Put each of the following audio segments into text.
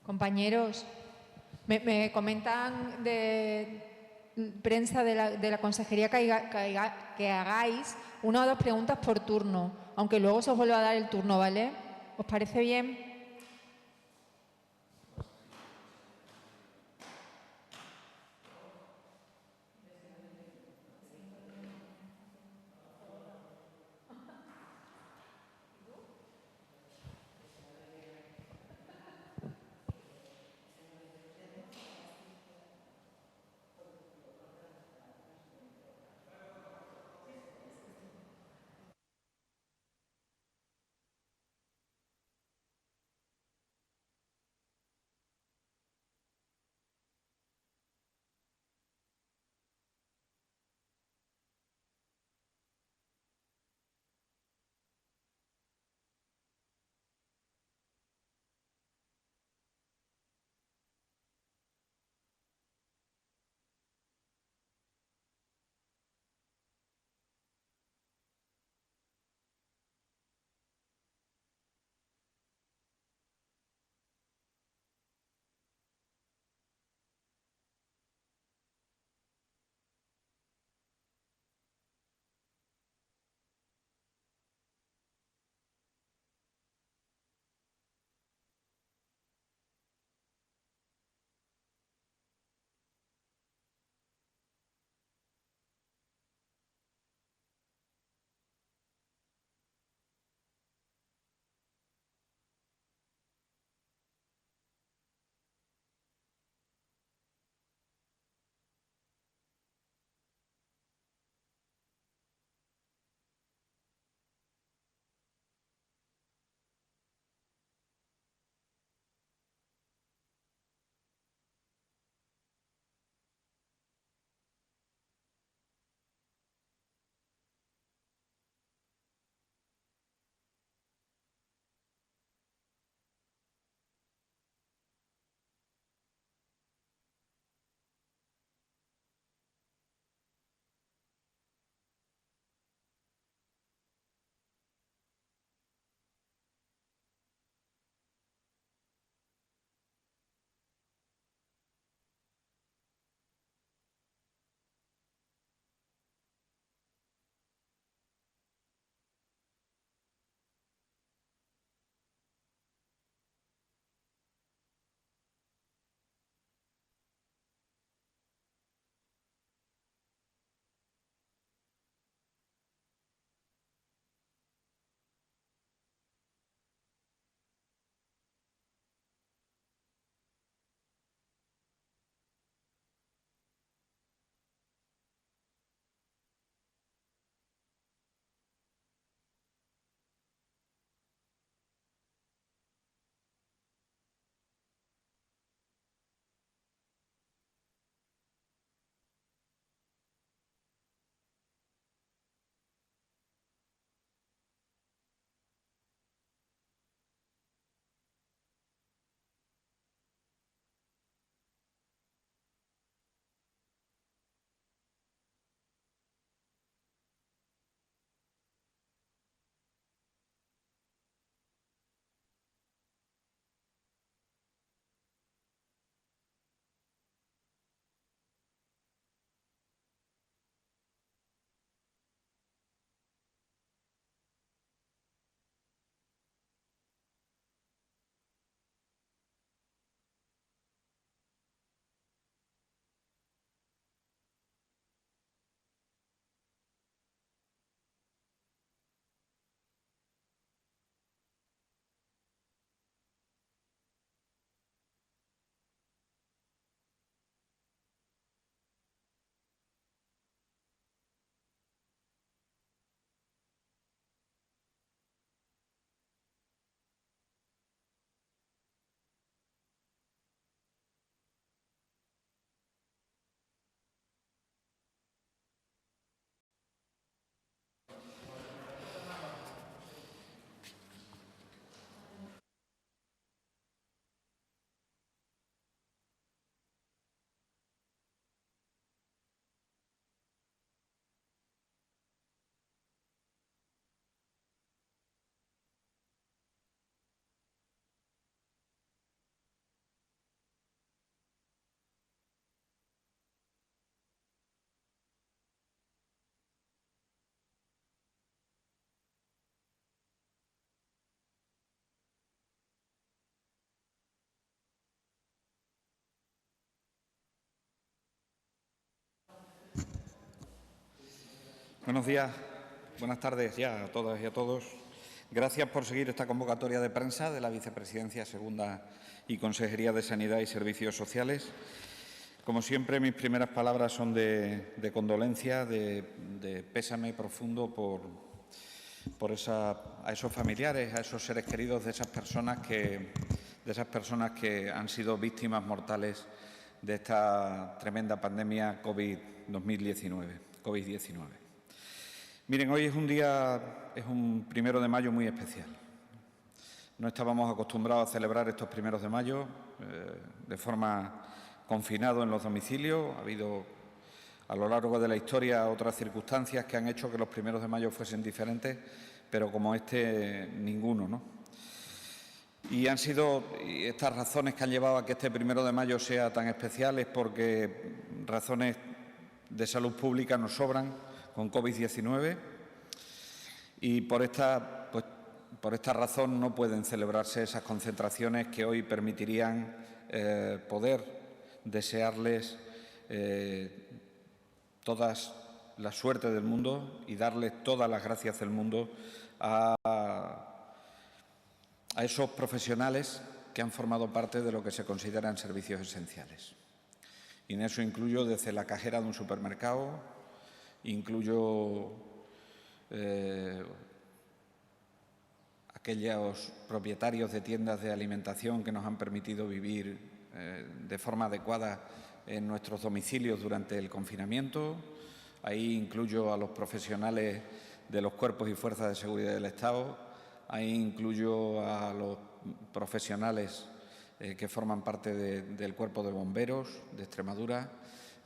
Compañeros, me comentan de prensa de la consejería que hagáis 1 o 2 preguntas por turno, aunque luego se os vuelva a dar el turno, ¿vale? ¿Os parece bien? Buenos días, buenas tardes ya a todas y a todos. Gracias por seguir esta convocatoria de prensa de la Vicepresidencia Segunda y Consejería de Sanidad y Servicios Sociales. Como siempre, mis primeras palabras son de condolencia, de pésame profundo a esos familiares, a esos seres queridos de esas personas que han sido víctimas mortales de esta tremenda pandemia COVID-19. Miren, hoy es un 1 de mayo muy especial. No estábamos acostumbrados a celebrar estos 1 de mayo de forma confinado en los domicilios. Ha habido a lo largo de la historia otras circunstancias que han hecho que los 1 de mayo fuesen diferentes, pero como este, ninguno, ¿no? Y han sido estas razones que han llevado a que este 1 de mayo sea tan especial es porque razones de salud pública nos sobran con COVID-19 y por esta razón no pueden celebrarse esas concentraciones que hoy permitirían poder desearles toda la suerte del mundo y darles todas las gracias del mundo a esos profesionales que han formado parte de lo que se consideran servicios esenciales. Y en eso incluyo desde la cajera de un supermercado, incluyo aquellos propietarios de tiendas de alimentación que nos han permitido vivir de forma adecuada en nuestros domicilios durante el confinamiento. Ahí incluyo a los profesionales de los cuerpos y fuerzas de seguridad del Estado. Ahí incluyo a los profesionales que forman parte del Cuerpo de Bomberos de Extremadura.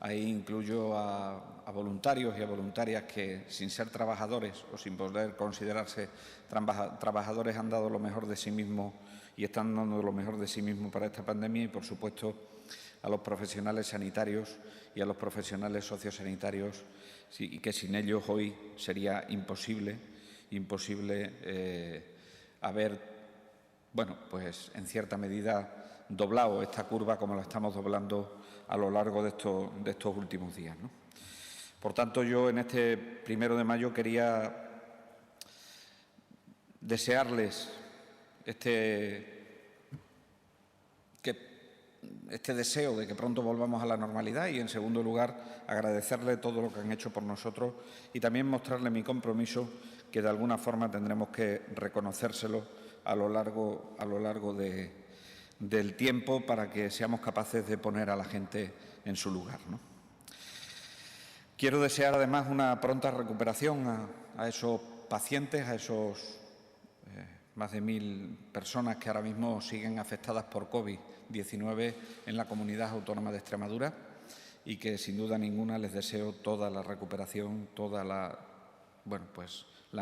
Ahí incluyo a voluntarios y a voluntarias que, sin ser trabajadores o sin poder considerarse trabajadores, han dado lo mejor de sí mismos y están dando lo mejor de sí mismos para esta pandemia. Y, por supuesto, a los profesionales sanitarios y a los profesionales sociosanitarios, y que sin ellos hoy sería imposible haber, pues en cierta medida doblado esta curva como la estamos doblando a lo largo de estos últimos días, ¿no? Por tanto, yo en este 1 de mayo quería desearles este deseo de que pronto volvamos a la normalidad y, en segundo lugar, agradecerle todo lo que han hecho por nosotros y también mostrarle mi compromiso, que de alguna forma tendremos que reconocérselo a lo largo del tiempo para que seamos capaces de poner a la gente en su lugar, ¿no? Quiero desear además una pronta recuperación a esos pacientes, a esos más de 1.000 personas que ahora mismo siguen afectadas por COVID-19 en la Comunidad Autónoma de Extremadura y que, sin duda ninguna, les deseo toda la recuperación, toda la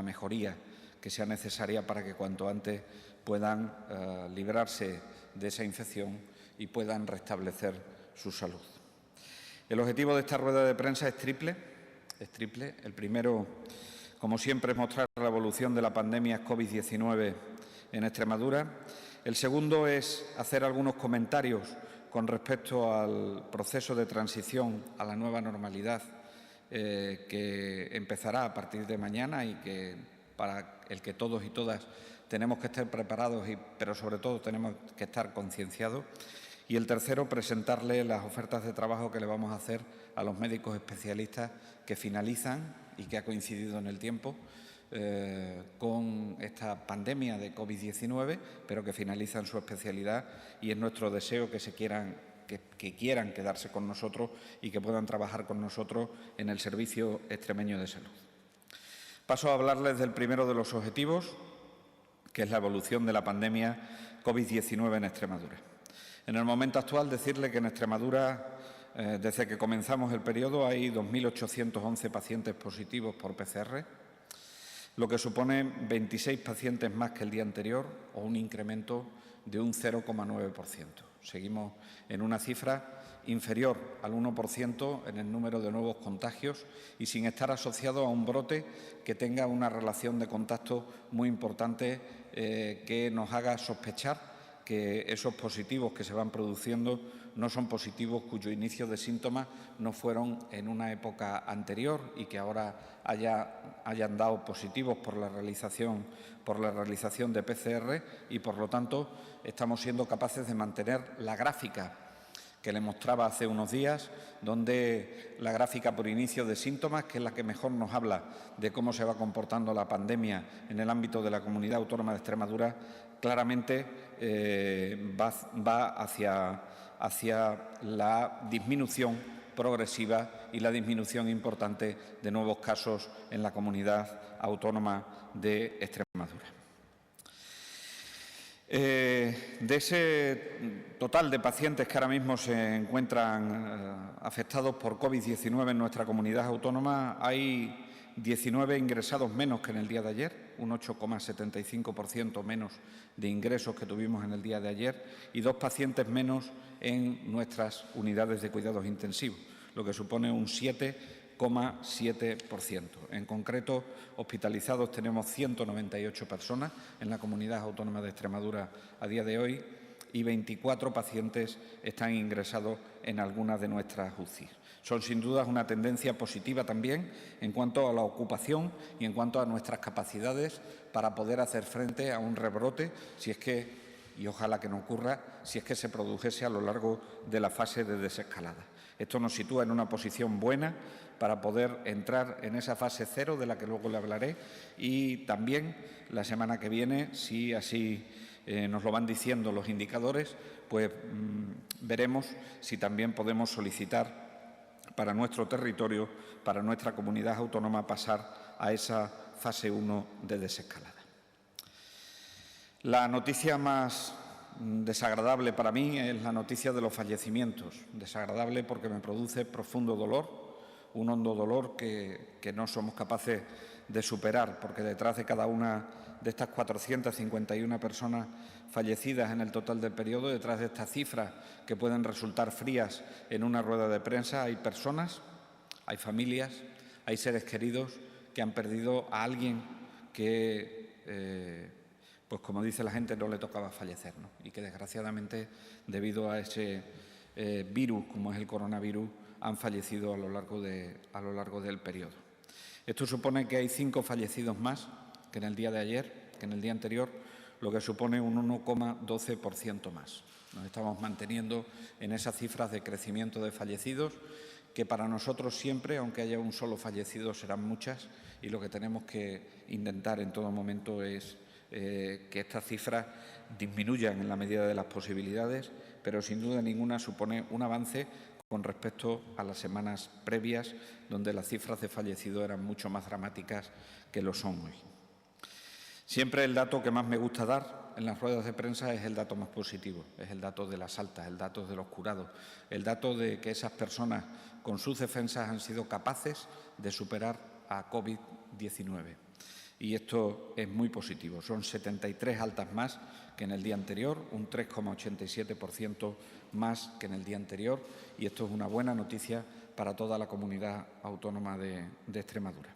mejoría que sea necesaria para que cuanto antes puedan librarse de esa infección y puedan restablecer su salud. El objetivo de esta rueda de prensa es triple. El primero, como siempre, es mostrar la evolución de la pandemia COVID-19 en Extremadura. El segundo es hacer algunos comentarios con respecto al proceso de transición a la nueva normalidad que empezará a partir de mañana y que para el que todos y todas tenemos que estar preparados, pero sobre todo tenemos que estar concienciados. Y el tercero, presentarle las ofertas de trabajo que le vamos a hacer a los médicos especialistas que finalizan y que ha coincidido en el tiempo con esta pandemia de COVID-19, pero que finalizan su especialidad, y es nuestro deseo que quieran quedarse con nosotros y que puedan trabajar con nosotros en el Servicio Extremeño de Salud. Paso a hablarles del primero de los objetivos, que es la evolución de la pandemia COVID-19 en Extremadura. En el momento actual, decirle que en Extremadura, desde que comenzamos el periodo, hay 2.811 pacientes positivos por PCR, lo que supone 26 pacientes más que el día anterior, o un incremento de un 0,9%. Seguimos en una cifra inferior al 1% en el número de nuevos contagios y sin estar asociado a un brote que tenga una relación de contacto muy importante que nos haga sospechar que esos positivos que se van produciendo no son positivos cuyo inicio de síntomas no fueron en una época anterior y que ahora hayan dado positivos por la realización de PCR y, por lo tanto, estamos siendo capaces de mantener la gráfica que le mostraba hace unos días, donde la gráfica por inicio de síntomas, que es la que mejor nos habla de cómo se va comportando la pandemia en el ámbito de la Comunidad Autónoma de Extremadura, claramente va hacia la disminución progresiva y la disminución importante de nuevos casos en la Comunidad Autónoma de Extremadura. De ese total de pacientes que ahora mismo se encuentran afectados por COVID-19 en nuestra comunidad autónoma, hay 19 ingresados menos que en el día de ayer, un 8,75% menos de ingresos que tuvimos en el día de ayer y 2 pacientes menos en nuestras unidades de cuidados intensivos, lo que supone un 7,7%. En concreto, hospitalizados tenemos 198 personas en la Comunidad Autónoma de Extremadura a día de hoy y 24 pacientes están ingresados en algunas de nuestras UCI. Son sin duda una tendencia positiva también en cuanto a la ocupación y en cuanto a nuestras capacidades para poder hacer frente a un rebrote, si es que, y ojalá que no ocurra, si es que se produjese a lo largo de la fase de desescalada. Esto nos sitúa en una posición buena para poder entrar en esa fase cero de la que luego le hablaré y también la semana que viene, si así nos lo van diciendo los indicadores, pues veremos si también podemos solicitar para nuestro territorio, para nuestra comunidad autónoma, pasar a esa fase 1 de desescalada. La noticia más desagradable para mí es la noticia de los fallecimientos. Desagradable porque me produce profundo dolor, un hondo dolor que no somos capaces de superar, porque detrás de cada una de estas 451 personas fallecidas en el total del periodo, detrás de estas cifras que pueden resultar frías en una rueda de prensa, hay personas, hay familias, hay seres queridos que han perdido a alguien que, pues como dice la gente, no le tocaba fallecer, ¿no? Y que desgraciadamente, debido a ese virus, como es el coronavirus, han fallecido a lo largo del periodo. Esto supone que hay 5 fallecidos más que en el día de ayer, que en el día anterior, lo que supone un 1,12% más. Nos estamos manteniendo en esas cifras de crecimiento de fallecidos, que para nosotros siempre, aunque haya un solo fallecido, serán muchas, y lo que tenemos que intentar en todo momento es que estas cifras disminuyan en la medida de las posibilidades, pero sin duda ninguna supone un avance con respecto a las semanas previas, donde las cifras de fallecidos eran mucho más dramáticas que lo son hoy. Siempre el dato que más me gusta dar en las ruedas de prensa es el dato más positivo, es el dato de las altas, el dato de los curados, el dato de que esas personas con sus defensas han sido capaces de superar a COVID-19. Y esto es muy positivo. Son 73 altas más que en el día anterior, un 3,87% más que en el día anterior, y esto es una buena noticia para toda la comunidad autónoma de Extremadura.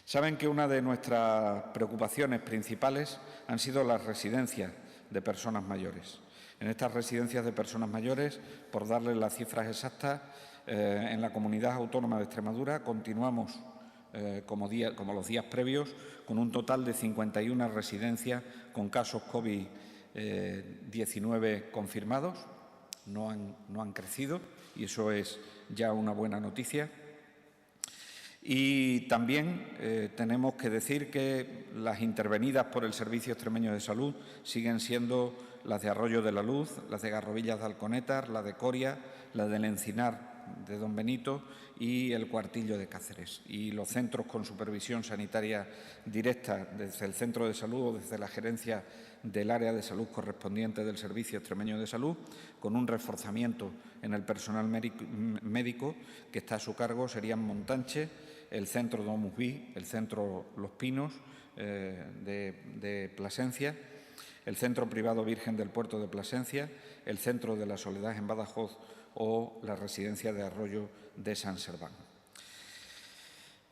Saben que una de nuestras preocupaciones principales han sido las residencias de personas mayores. En estas residencias de personas mayores, por darles las cifras exactas, en la comunidad autónoma de Extremadura continuamos como los días previos, con un total de 51 residencias con casos COVID-19 confirmados. No han crecido y eso es ya una buena noticia. Y también tenemos que decir que las intervenidas por el Servicio Extremeño de Salud siguen siendo las de Arroyo de la Luz, las de Garrovillas de Alconétar, la de Coria, la del Encinar de Don Benito y el Cuartillo de Cáceres. Y los centros con supervisión sanitaria directa desde el centro de salud o desde la gerencia del área de salud correspondiente del Servicio Extremeño de Salud, con un reforzamiento en el personal médico que está a su cargo, serían Montanche, el centro Domus Vi, el centro Los Pinos de Plasencia, el centro privado Virgen del Puerto de Plasencia, el centro de la Soledad en Badajoz o la residencia de Arroyo de San Serván.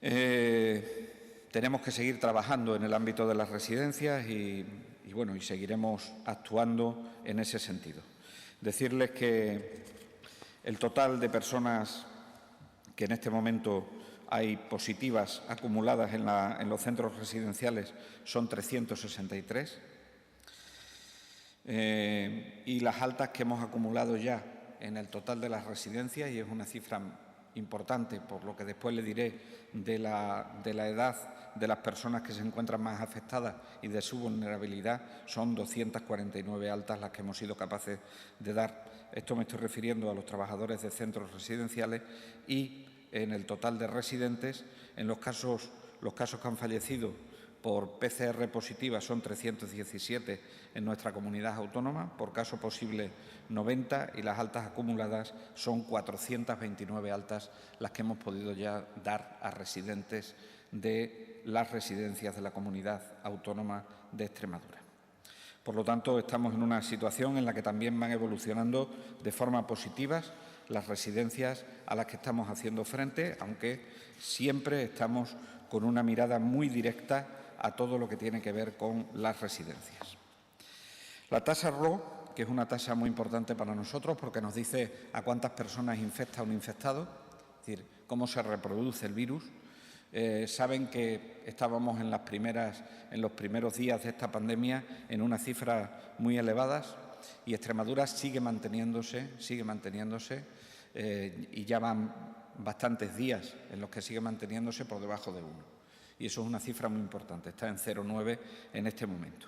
Tenemos que seguir trabajando en el ámbito de las residencias y y seguiremos actuando en ese sentido. Decirles que el total de personas que en este momento hay positivas acumuladas en los centros residenciales son 363 y las altas que hemos acumulado ya en el total de las residencias, y es una cifra importante por lo que después le diré de la edad de las personas que se encuentran más afectadas y de su vulnerabilidad, son 249 altas las que hemos sido capaces de dar. Esto me estoy refiriendo a los trabajadores de centros residenciales, y en el total de residentes, en los casos que han fallecido por PCR positiva son 317 en nuestra comunidad autónoma, por caso posible 90, y las altas acumuladas son 429 altas las que hemos podido ya dar a residentes de las residencias de la comunidad autónoma de Extremadura. Por lo tanto, estamos en una situación en la que también van evolucionando de forma positiva las residencias a las que estamos haciendo frente, aunque siempre estamos con una mirada muy directa a todo lo que tiene que ver con las residencias. La tasa RO, que es una tasa muy importante para nosotros porque nos dice a cuántas personas infecta un infectado, es decir, cómo se reproduce el virus. Saben que estábamos en los primeros días de esta pandemia en unas cifras muy elevadas, y Extremadura sigue manteniéndose y ya van bastantes días en los que sigue manteniéndose por debajo de 1. Y eso es una cifra muy importante, está en 0,9 en este momento.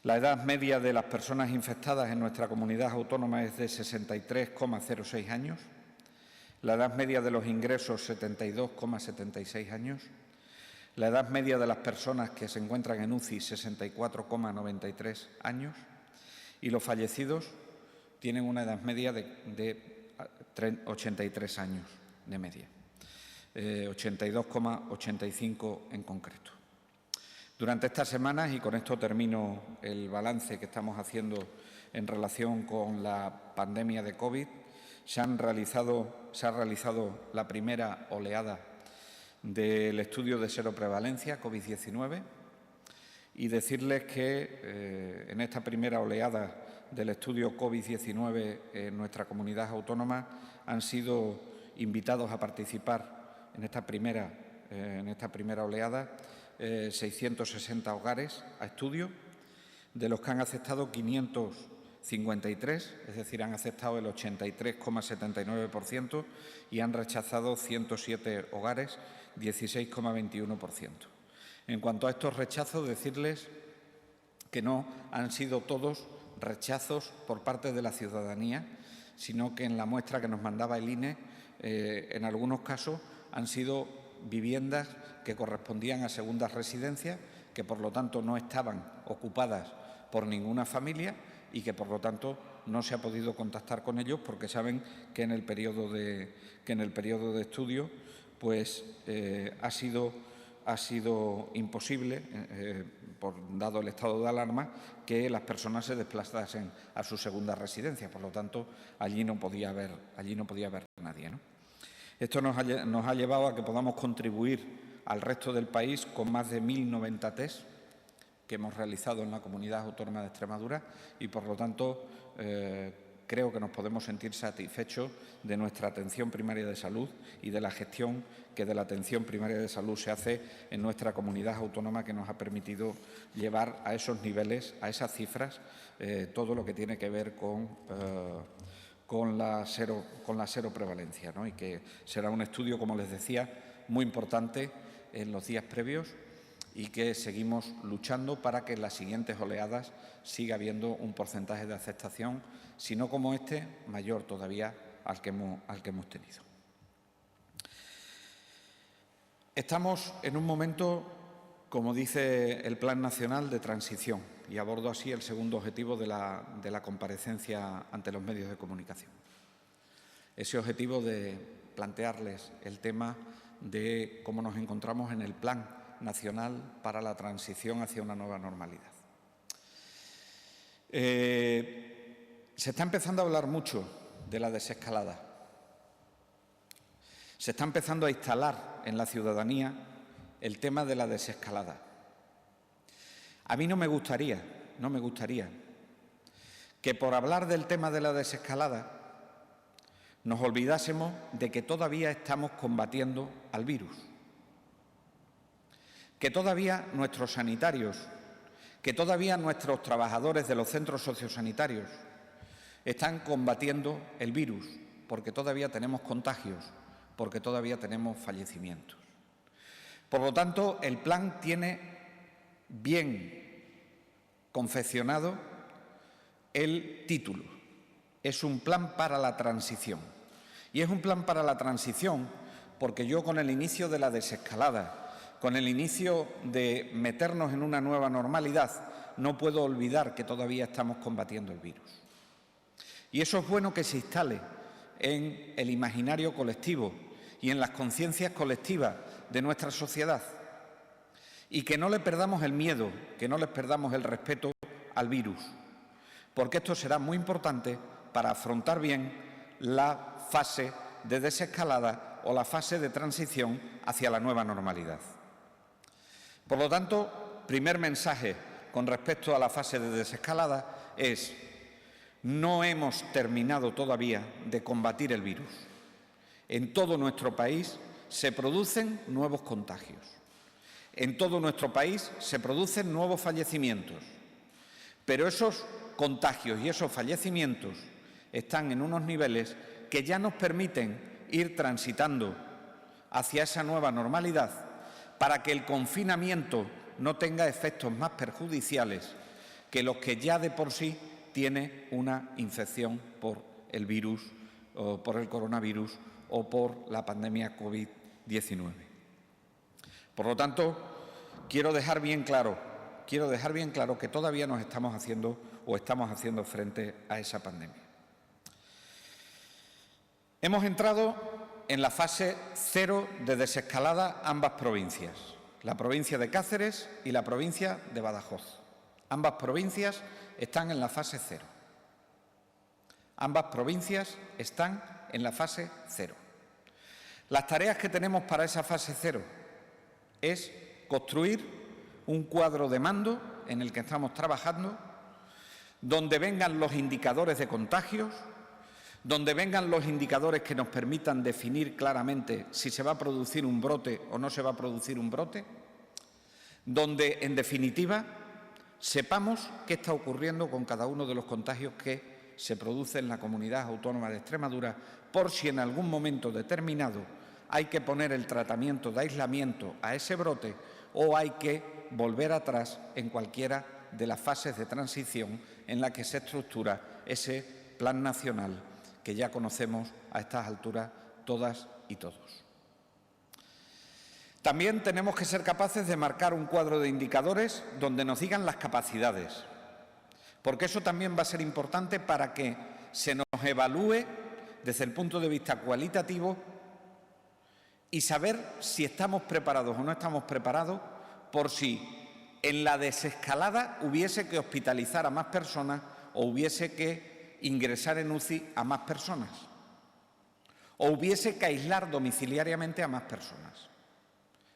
La edad media de las personas infectadas en nuestra comunidad autónoma es de 63,06 años. La edad media de los ingresos, 72,76 años. La edad media de las personas que se encuentran en UCI, 64,93 años. Y los fallecidos tienen una edad media de 83 años de media, 82,85 en concreto. Durante estas semanas, y con esto termino el balance que estamos haciendo en relación con la pandemia de COVID, se ha realizado la primera oleada del estudio de seroprevalencia COVID-19, y decirles que en esta primera oleada del estudio COVID-19 en nuestra comunidad autónoma han sido invitados a participar en esta primera oleada 660 hogares a estudio, de los que han aceptado 553, es decir, han aceptado el 83,79%, y han rechazado 107 hogares, 16,21%. En cuanto a estos rechazos, decirles que no han sido todos rechazos por parte de la ciudadanía, sino que en la muestra que nos mandaba el INE, en algunos casos han sido viviendas que correspondían a segundas residencias, que por lo tanto no estaban ocupadas por ninguna familia y que por lo tanto no se ha podido contactar con ellos, porque saben que en el periodo de estudio pues ha sido imposible, dado el estado de alarma, que las personas se desplazasen a su segunda residencia. Por lo tanto, allí no podía haber nadie, ¿no? Esto nos ha llevado a que podamos contribuir al resto del país con más de 1.090 test que hemos realizado en la comunidad autónoma de Extremadura, y por lo tanto creo que nos podemos sentir satisfechos de nuestra atención primaria de salud y de la gestión que de la atención primaria de salud se hace en nuestra comunidad autónoma, que nos ha permitido llevar a esos niveles, a esas cifras, todo lo que tiene que ver con la seroprevalencia, ¿no? Y que será un estudio, como les decía, muy importante en los días previos, y que seguimos luchando para que en las siguientes oleadas siga habiendo un porcentaje de aceptación, si no como este, mayor todavía al que hemos tenido. Estamos en un momento, como dice el Plan Nacional, de transición, y abordo así el segundo objetivo de la comparecencia ante los medios de comunicación. Ese objetivo de plantearles el tema de cómo nos encontramos en el Plan Nacional para la transición hacia una nueva normalidad. Se está empezando a hablar mucho de la desescalada. Se está empezando a instalar en la ciudadanía el tema de la desescalada. A mí no me gustaría que por hablar del tema de la desescalada nos olvidásemos de que todavía estamos combatiendo al virus, que todavía nuestros sanitarios, que todavía nuestros trabajadores de los centros sociosanitarios están combatiendo el virus, porque todavía tenemos contagios, porque todavía tenemos fallecimientos. Por lo tanto, el plan tiene bien confeccionado el título. Es un plan para la transición. Y es un plan para la transición porque yo, con el inicio de la desescalada, con el inicio de meternos en una nueva normalidad, no puedo olvidar que todavía estamos combatiendo el virus. Y eso es bueno que se instale en el imaginario colectivo y en las conciencias colectivas de nuestra sociedad, y que no le perdamos el miedo, que no les perdamos el respeto al virus, porque esto será muy importante para afrontar bien la fase de desescalada o la fase de transición hacia la nueva normalidad. Por lo tanto, primer mensaje con respecto a la fase de desescalada es: no hemos terminado todavía de combatir el virus. En todo nuestro país se producen nuevos contagios. En todo nuestro país se producen nuevos fallecimientos. Pero esos contagios y esos fallecimientos están en unos niveles que ya nos permiten ir transitando hacia esa nueva normalidad, para que el confinamiento no tenga efectos más perjudiciales que los que ya de por sí tiene una infección por el virus, o por el coronavirus o por la pandemia COVID-19. Por lo tanto, quiero dejar bien claro que todavía nos estamos haciendo frente a esa pandemia. Hemos entrado en la fase 0 de desescalada ambas provincias, la provincia de Cáceres y la provincia de Badajoz. Ambas provincias están en la fase 0. Ambas provincias están en la fase 0. Las tareas que tenemos para esa fase 0 es construir un cuadro de mando en el que estamos trabajando, donde vengan los indicadores de contagios, donde vengan los indicadores que nos permitan definir claramente si se va a producir un brote o no se va a producir un brote, donde, en definitiva, sepamos qué está ocurriendo con cada uno de los contagios que se producen en la Comunidad Autónoma de Extremadura, por si en algún momento determinado hay que poner el tratamiento de aislamiento a ese brote o hay que volver atrás en cualquiera de las fases de transición en la que se estructura ese plan nacional que ya conocemos a estas alturas todas y todos. También tenemos que ser capaces de marcar un cuadro de indicadores donde nos digan las capacidades, porque eso también va a ser importante para que se nos evalúe desde el punto de vista cualitativo y saber si estamos preparados o no estamos preparados por si en la desescalada hubiese que hospitalizar a más personas o hubiese que ingresar en UCI a más personas o hubiese que aislar domiciliariamente a más personas.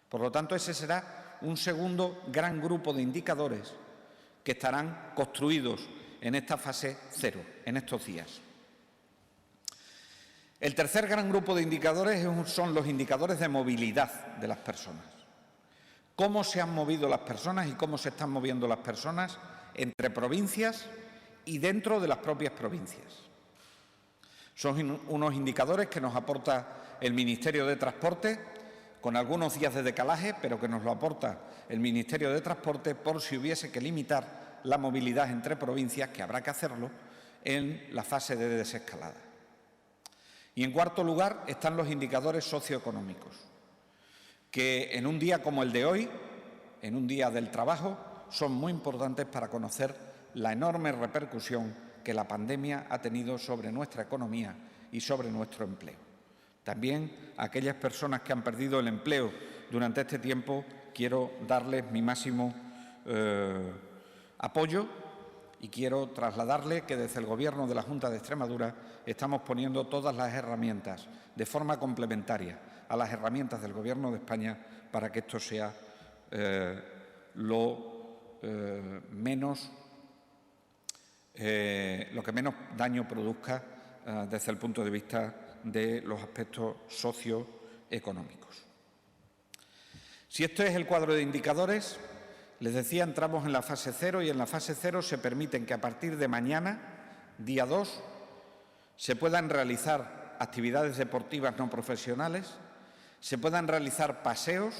Por lo tanto, ese será un segundo gran grupo de indicadores que estarán construidos en esta fase 0, en estos días. El tercer gran grupo de indicadores son los indicadores de movilidad de las personas. Cómo se han movido las personas y cómo se están moviendo las personas entre provincias y dentro de las propias provincias. Son unos indicadores que nos aporta el Ministerio de Transporte, con algunos días de decalaje, pero que nos lo aporta el Ministerio de Transporte por si hubiese que limitar la movilidad entre provincias, que habrá que hacerlo en la fase de desescalada. Y en cuarto lugar están los indicadores socioeconómicos, que en un día como el de hoy, en un día del trabajo, son muy importantes para conocer la enorme repercusión que la pandemia ha tenido sobre nuestra economía y sobre nuestro empleo. También a aquellas personas que han perdido el empleo durante este tiempo quiero darles mi máximo apoyo y quiero trasladarle que desde el Gobierno de la Junta de Extremadura estamos poniendo todas las herramientas de forma complementaria a las herramientas del Gobierno de España para que esto sea lo menos daño produzca desde el punto de vista de los aspectos socioeconómicos. Si esto es el cuadro de indicadores, les decía, entramos en la fase 0 y en la fase 0 se permiten que a partir de mañana, día 2, se puedan realizar actividades deportivas no profesionales, se puedan realizar paseos,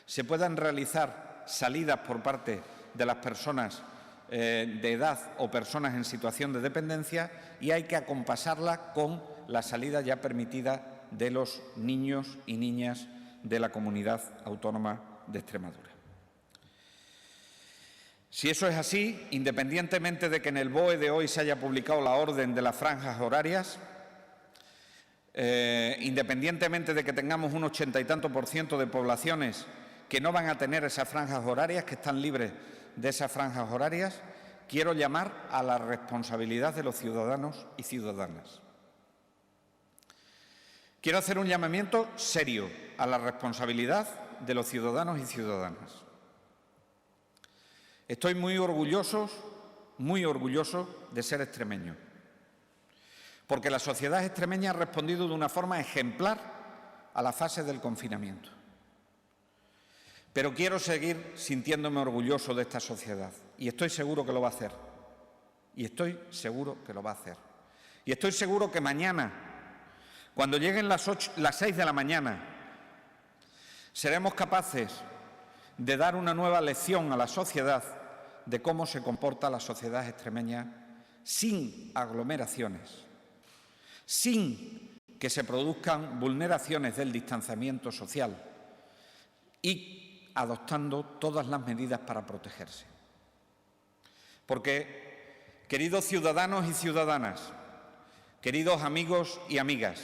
se puedan realizar salidas por parte de las personas de edad o personas en situación de dependencia, y hay que acompasarla con la salida ya permitida de los niños y niñas de la Comunidad Autónoma de Extremadura. Si eso es así, independientemente de que en el BOE de hoy se haya publicado la orden de las franjas horarias, independientemente de que tengamos un 80 y tanto % de poblaciones que no van a tener esas franjas horarias, que están libres de esas franjas horarias, quiero llamar a la responsabilidad de los ciudadanos y ciudadanas. Quiero hacer un llamamiento serio a la responsabilidad de los ciudadanos y ciudadanas. Estoy muy orgulloso de ser extremeño, porque la sociedad extremeña ha respondido de una forma ejemplar a la fase del confinamiento. Pero quiero seguir sintiéndome orgulloso de esta sociedad, y estoy seguro que lo va a hacer. Y estoy seguro que lo va a hacer. Y estoy seguro que mañana, cuando lleguen las 6 de la mañana, seremos capaces de dar una nueva lección a la sociedad de cómo se comporta la sociedad extremeña sin aglomeraciones, sin que se produzcan vulneraciones del distanciamiento social y adoptando todas las medidas para protegerse. Porque, queridos ciudadanos y ciudadanas, queridos amigos y amigas,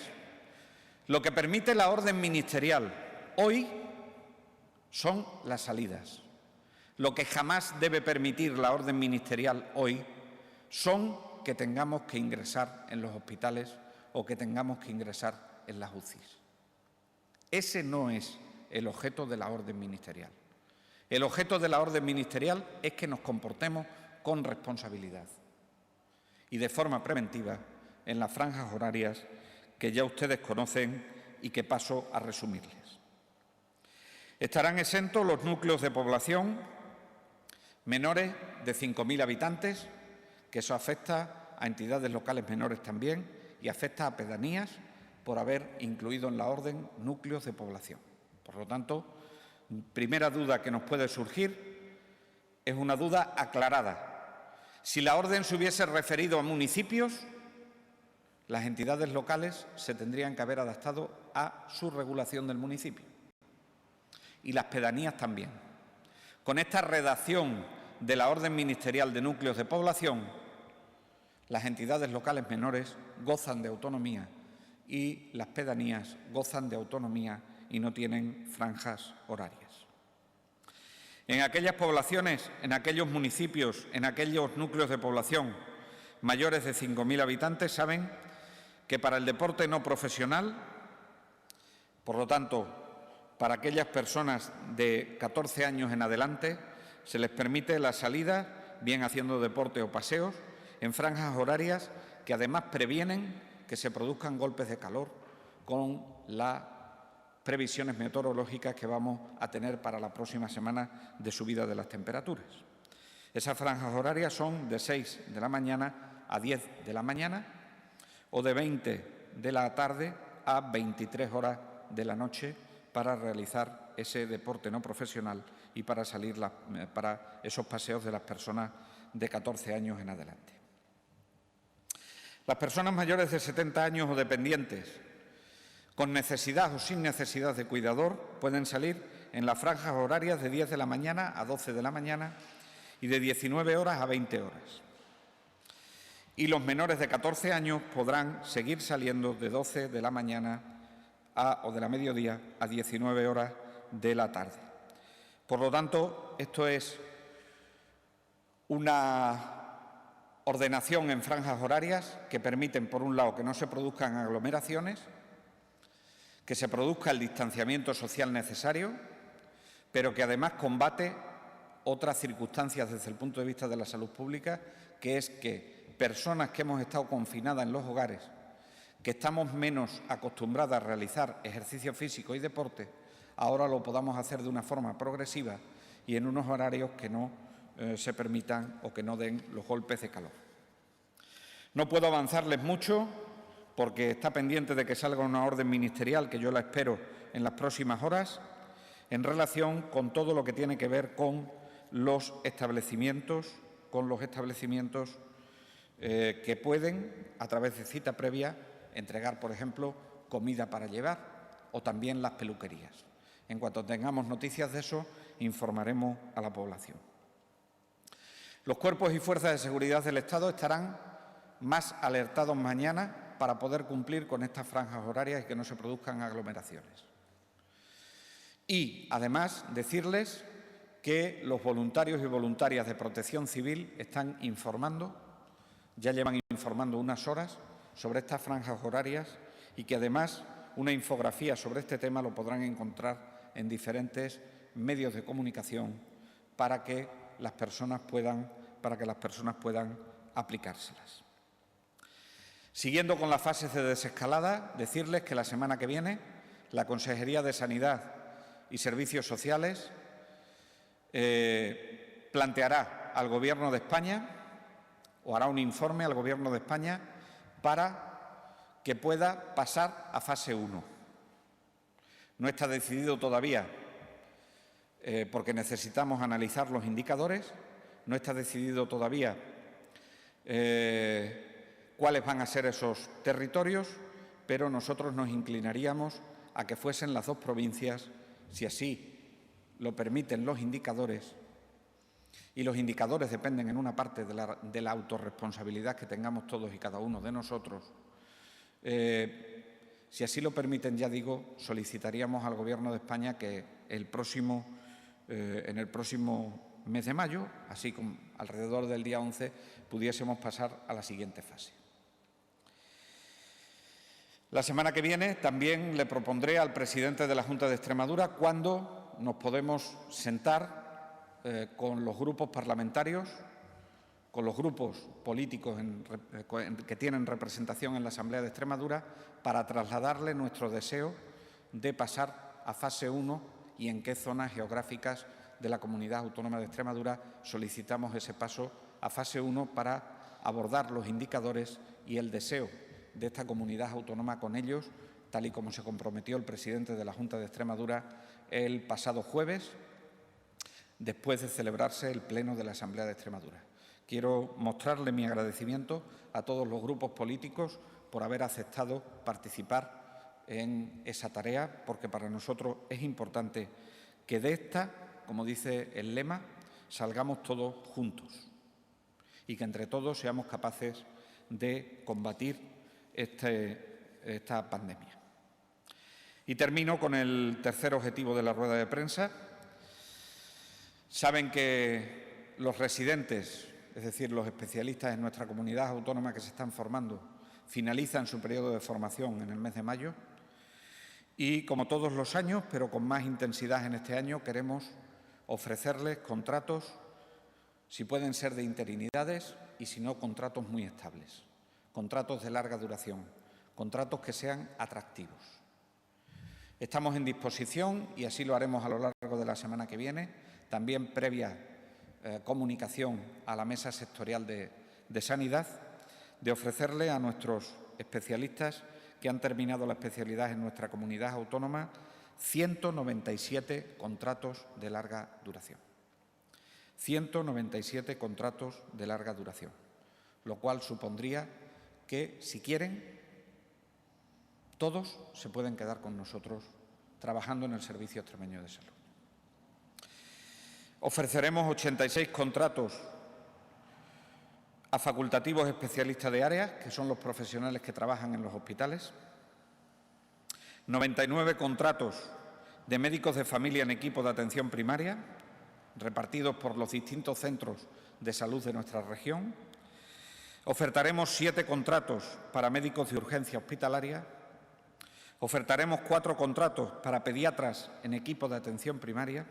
lo que permite la orden ministerial hoy son las salidas. Lo que jamás debe permitir la orden ministerial hoy son que tengamos que ingresar en los hospitales o que tengamos que ingresar en las UCIs. Ese no es el objeto de la orden ministerial. El objeto de la orden ministerial es que nos comportemos con responsabilidad y de forma preventiva en las franjas horarias que ya ustedes conocen y que paso a resumirles. Estarán exentos los núcleos de población menores de 5.000 habitantes, que eso afecta a entidades locales menores también y afecta a pedanías por haber incluido en la orden núcleos de población. Por lo tanto, primera duda que nos puede surgir es una duda aclarada. Si la orden se hubiese referido a municipios, las entidades locales se tendrían que haber adaptado a su regulación del municipio y las pedanías también. Con esta redacción de la orden ministerial de núcleos de población, las entidades locales menores gozan de autonomía y las pedanías gozan de autonomía y no tienen franjas horarias. En aquellas poblaciones, en aquellos municipios, en aquellos núcleos de población mayores de 5.000 habitantes, saben que para el deporte no profesional, por lo tanto, para aquellas personas de 14 años en adelante, se les permite la salida, bien haciendo deporte o paseos, en franjas horarias que además previenen que se produzcan golpes de calor con las previsiones meteorológicas que vamos a tener para la próxima semana de subida de las temperaturas. Esas franjas horarias son de 6 de la mañana a 10 de la mañana o de 20 de la tarde a 23 horas de la noche para realizar ese deporte no profesional y para salir para esos paseos de las personas de 14 años en adelante. Las personas mayores de 70 años o dependientes, con necesidad o sin necesidad de cuidador, pueden salir en las franjas horarias de 10 de la mañana a 12 de la mañana y de 19 horas a 20 horas. Y los menores de 14 años podrán seguir saliendo de 12 de la mañana o de la mediodía a 19 horas de la tarde. Por lo tanto, esto es una ordenación en franjas horarias que permiten, por un lado, que no se produzcan aglomeraciones, que se produzca el distanciamiento social necesario, pero que además combate otras circunstancias desde el punto de vista de la salud pública, que es que personas que hemos estado confinadas en los hogares, que estamos menos acostumbradas a realizar ejercicio físico y deporte, ahora lo podamos hacer de una forma progresiva y en unos horarios que no se permitan o que no den los golpes de calor. No puedo avanzarles mucho porque está pendiente de que salga una orden ministerial, que yo la espero en las próximas horas, en relación con todo lo que tiene que ver con los establecimientos, que pueden, a través de cita previa, entregar, por ejemplo, comida para llevar o también las peluquerías. En cuanto tengamos noticias de eso, informaremos a la población. Los cuerpos y fuerzas de seguridad del Estado estarán más alertados mañana para poder cumplir con estas franjas horarias y que no se produzcan aglomeraciones. Y, además, decirles que los voluntarios y voluntarias de Protección Civil están informando, ya llevan informando unas horas sobre estas franjas horarias y que, además, una infografía sobre este tema lo podrán encontrar en diferentes medios de comunicación para que las personas puedan aplicárselas. Siguiendo con las fases de desescalada, decirles que la semana que viene la Consejería de Sanidad y Servicios Sociales planteará al Gobierno de España o hará un informe al Gobierno de España para que pueda pasar a fase 1. No está decidido todavía porque necesitamos analizar los indicadores, no está decidido todavía cuáles van a ser esos territorios, pero nosotros nos inclinaríamos a que fuesen las 2 provincias, si así lo permiten los indicadores, y los indicadores dependen en una parte de la autorresponsabilidad que tengamos todos y cada uno de nosotros. Si así lo permiten, ya digo, solicitaríamos al Gobierno de España que en el próximo mes de mayo, así como alrededor del día 11, pudiésemos pasar a la siguiente fase. La semana que viene también le propondré al presidente de la Junta de Extremadura cuándo nos podemos sentar con los grupos parlamentarios, con los grupos políticos que tienen representación en la Asamblea de Extremadura, para trasladarle nuestro deseo de pasar a fase 1 y en qué zonas geográficas de la Comunidad Autónoma de Extremadura solicitamos ese paso a fase 1 para abordar los indicadores y el deseo de esta comunidad autónoma con ellos, tal y como se comprometió el presidente de la Junta de Extremadura el pasado jueves, después de celebrarse el Pleno de la Asamblea de Extremadura. Quiero mostrarle mi agradecimiento a todos los grupos políticos por haber aceptado participar en esa tarea, porque para nosotros es importante que de esta, como dice el lema, salgamos todos juntos y que entre todos seamos capaces de combatir esta pandemia. Y termino con el tercer objetivo de la rueda de prensa. Saben que los residentes, es decir, los especialistas en nuestra comunidad autónoma que se están formando, finalizan su periodo de formación en el mes de mayo y, como todos los años, pero con más intensidad en este año, queremos ofrecerles contratos, si pueden ser de interinidades y, si no, contratos muy estables, contratos de larga duración, contratos que sean atractivos. Estamos en disposición, y así lo haremos a lo largo de la semana que viene, también previa comunicación a la Mesa Sectorial de Sanidad, de ofrecerle a nuestros especialistas que han terminado la especialidad en nuestra comunidad autónoma 197 contratos de larga duración. 197 contratos de larga duración, lo cual supondría que, si quieren, todos se pueden quedar con nosotros trabajando en el Servicio Extremeño de Salud. Ofreceremos 86 contratos a facultativos especialistas de áreas, que son los profesionales que trabajan en los hospitales, 99 contratos de médicos de familia en equipo de atención primaria, repartidos por los distintos centros de salud de nuestra región. Ofertaremos 7 contratos para médicos de urgencia hospitalaria. Ofertaremos 4 contratos para pediatras en equipo de atención primaria.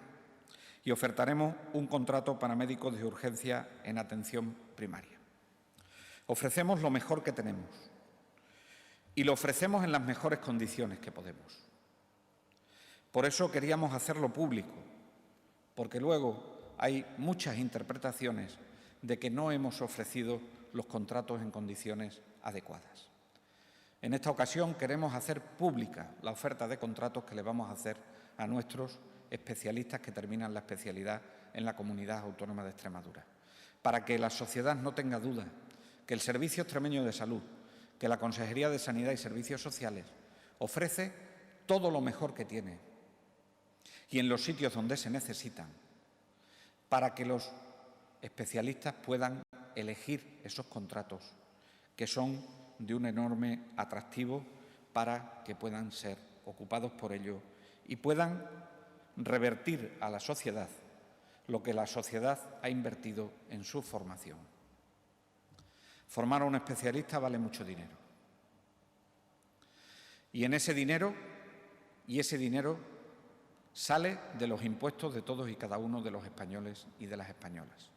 y ofertaremos un contrato para médicos de urgencia en atención primaria. Ofrecemos lo mejor que tenemos y lo ofrecemos en las mejores condiciones que podemos. Por eso queríamos hacerlo público, porque luego hay muchas interpretaciones de que no hemos ofrecido los contratos en condiciones adecuadas. En esta ocasión queremos hacer pública la oferta de contratos que le vamos a hacer a nuestros especialistas que terminan la especialidad en la Comunidad Autónoma de Extremadura, para que la sociedad no tenga duda que el Servicio Extremeño de Salud, que la Consejería de Sanidad y Servicios Sociales ofrece todo lo mejor que tiene y en los sitios donde se necesitan, para que los especialistas puedan elegir esos contratos que son de un enorme atractivo para que puedan ser ocupados por ello y puedan revertir a la sociedad lo que la sociedad ha invertido en su formación. Formar a un especialista vale mucho dinero. Y ese dinero sale de los impuestos de todos y cada uno de los españoles y de las españolas.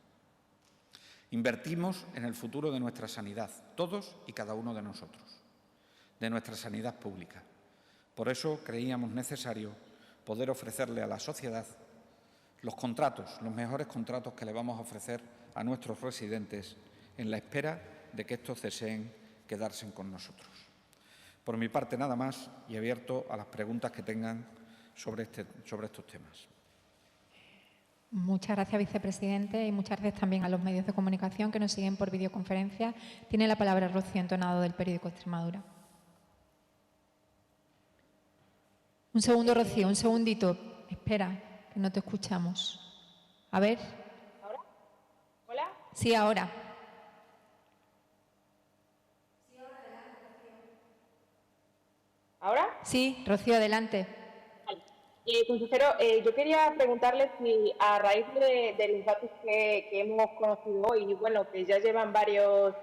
Invertimos en el futuro de nuestra sanidad, todos y cada uno de nosotros, de nuestra sanidad pública. Por eso creíamos necesario poder ofrecerle a la sociedad los contratos, los mejores contratos que le vamos a ofrecer a nuestros residentes en la espera de que estos deseen quedarse con nosotros. Por mi parte, nada más y abierto a las preguntas que tengan sobre estos temas. Muchas gracias, vicepresidente, y muchas gracias también a los medios de comunicación que nos siguen por videoconferencia. Tiene la palabra Rocío Entonado, del periódico Extremadura. Un segundo, Rocío, un segundito. Espera, que no te escuchamos. A ver. ¿Ahora? ¿Hola? Sí, ahora. ¿Ahora? Sí, Rocío, adelante. Consejero, yo quería preguntarle si a raíz de los datos que hemos conocido hoy, y bueno, que ya llevan varios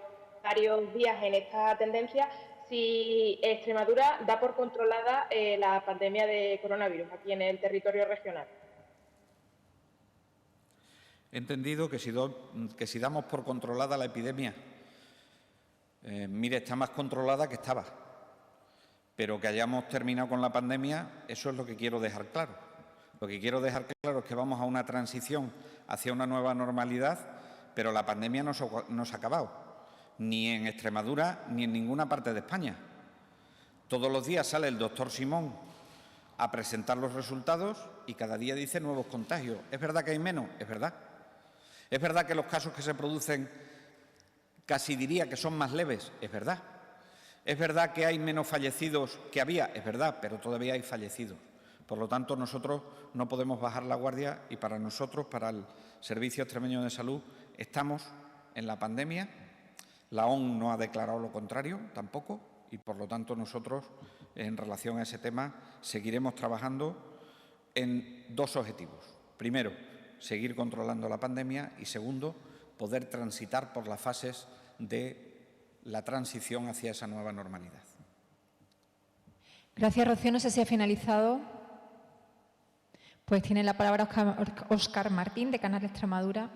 días en esta tendencia, si Extremadura da por controlada la pandemia de coronavirus aquí en el territorio regional. He entendido que si damos por controlada la epidemia, mire, está más controlada que estaba. Pero que hayamos terminado con la pandemia, eso es lo que quiero dejar claro. Lo que quiero dejar claro es que vamos a una transición hacia una nueva normalidad, pero la pandemia no se ha acabado, ni en Extremadura ni en ninguna parte de España. Todos los días sale el doctor Simón a presentar los resultados y cada día dice nuevos contagios. ¿Es verdad que hay menos? Es verdad. ¿Es verdad que los casos que se producen casi diría que son más leves? Es verdad. ¿Es verdad que hay menos fallecidos que había? Es verdad, pero todavía hay fallecidos. Por lo tanto, nosotros no podemos bajar la guardia y para nosotros, para el Servicio Extremeño de Salud, estamos en la pandemia. La OMS no ha declarado lo contrario tampoco y, por lo tanto, nosotros, en relación a ese tema, seguiremos trabajando en dos objetivos. Primero, seguir controlando la pandemia y, segundo, poder transitar por las fases de la transición hacia esa nueva normalidad. Gracias, Rocío. No sé si ha finalizado. Pues tiene la palabra Óscar Martín, de Canal Extremadura.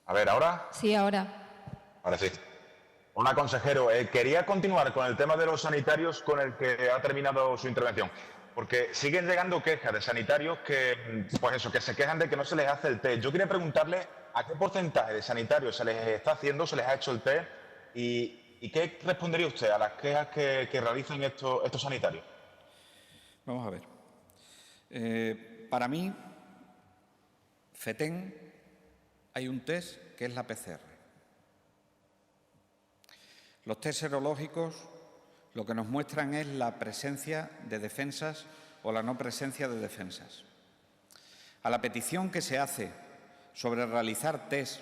A ver, ¿ahora? Sí, ahora. Ahora sí. Hola, consejero. Quería continuar con el tema de los sanitarios con el que ha terminado su intervención. Porque siguen llegando quejas de sanitarios que se quejan de que no se les hace el test. Yo quería preguntarle a qué porcentaje de sanitarios se les está haciendo, se les ha hecho el test y qué respondería usted a las quejas que realizan estos sanitarios. Vamos a ver. Para mí, FETEN, hay un test que es la PCR. Los test serológicos lo que nos muestran es la presencia de defensas o la no presencia de defensas. A la petición que se hace sobre realizar test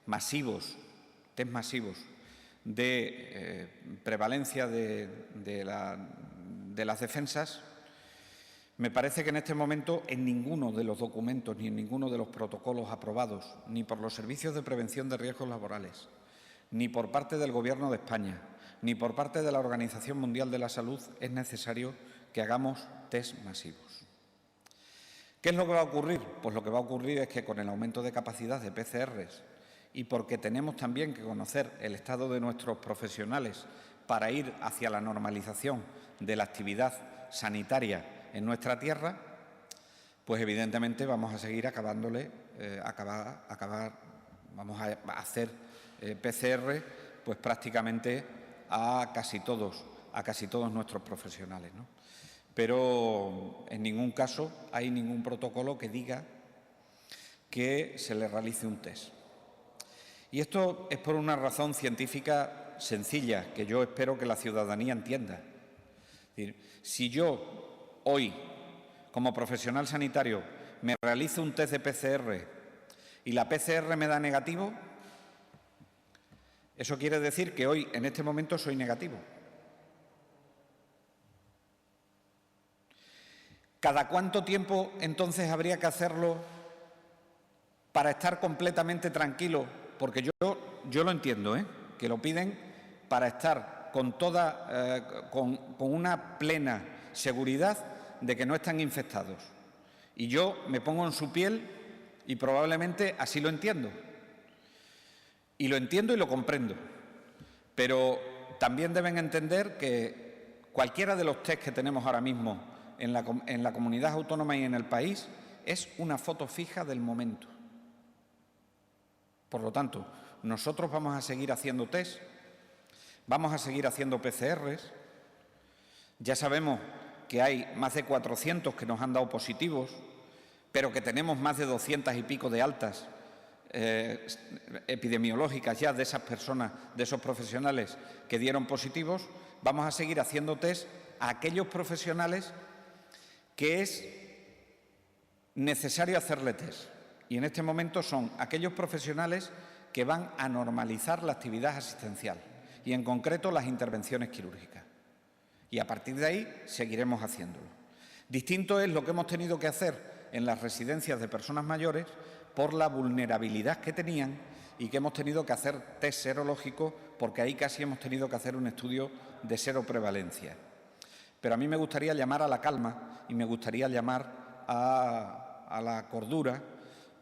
masivos de prevalencia de las defensas, me parece que en este momento en ninguno de los documentos ni en ninguno de los protocolos aprobados, ni por los servicios de prevención de riesgos laborales, ni por parte del Gobierno de España, ni por parte de la Organización Mundial de la Salud es necesario que hagamos test masivos. ¿Qué es lo que va a ocurrir? Pues lo que va a ocurrir es que con el aumento de capacidad de PCRs y porque tenemos también que conocer el estado de nuestros profesionales para ir hacia la normalización de la actividad sanitaria en nuestra tierra, pues evidentemente vamos a seguir vamos a hacer PCR pues prácticamente a casi todos nuestros profesionales, ¿no? Pero en ningún caso hay ningún protocolo que diga que se le realice un test. Y esto es por una razón científica sencilla, que yo espero que la ciudadanía entienda. Es decir, si yo hoy, como profesional sanitario, me realizo un test de PCR y la PCR me da negativo, eso quiere decir que hoy, en este momento, soy negativo. ¿Cada cuánto tiempo, entonces, habría que hacerlo para estar completamente tranquilo? Porque yo lo entiendo, que lo piden para estar con una plena seguridad de que no están infectados. Y yo me pongo en su piel y probablemente así lo entiendo. Y lo entiendo y lo comprendo. Pero también deben entender que cualquiera de los test que tenemos ahora mismo en la comunidad autónoma y en el país es una foto fija del momento. Por lo tanto, nosotros vamos a seguir haciendo test, vamos a seguir haciendo PCRs. Ya sabemos que hay más de 400 que nos han dado positivos, pero que tenemos más de 200 y pico de altas epidemiológicas ya de esas personas, de esos profesionales que dieron positivos. Vamos a seguir haciendo test a aquellos profesionales que es necesario hacerle test. Y en este momento son aquellos profesionales que van a normalizar la actividad asistencial y, en concreto, las intervenciones quirúrgicas. Y a partir de ahí seguiremos haciéndolo. Distinto es lo que hemos tenido que hacer en las residencias de personas mayores por la vulnerabilidad que tenían y que hemos tenido que hacer test serológicos, porque ahí casi hemos tenido que hacer un estudio de seroprevalencia. Pero a mí me gustaría llamar a la calma y me gustaría llamar a la cordura,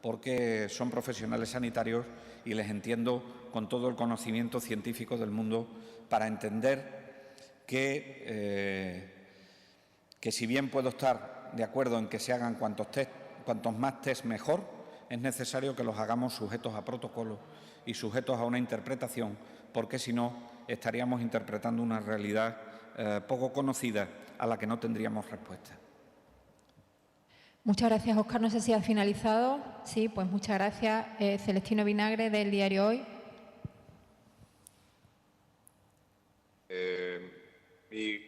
porque son profesionales sanitarios y les entiendo con todo el conocimiento científico del mundo para entender que si bien puedo estar de acuerdo en que se hagan cuantos más test mejor, es necesario que los hagamos sujetos a protocolos y sujetos a una interpretación, porque si no estaríamos interpretando una realidad poco conocida a la que no tendríamos respuesta. Muchas gracias, Óscar. No sé si has finalizado. Sí, pues muchas gracias. Celestino Vinagre, del diario Hoy. Mi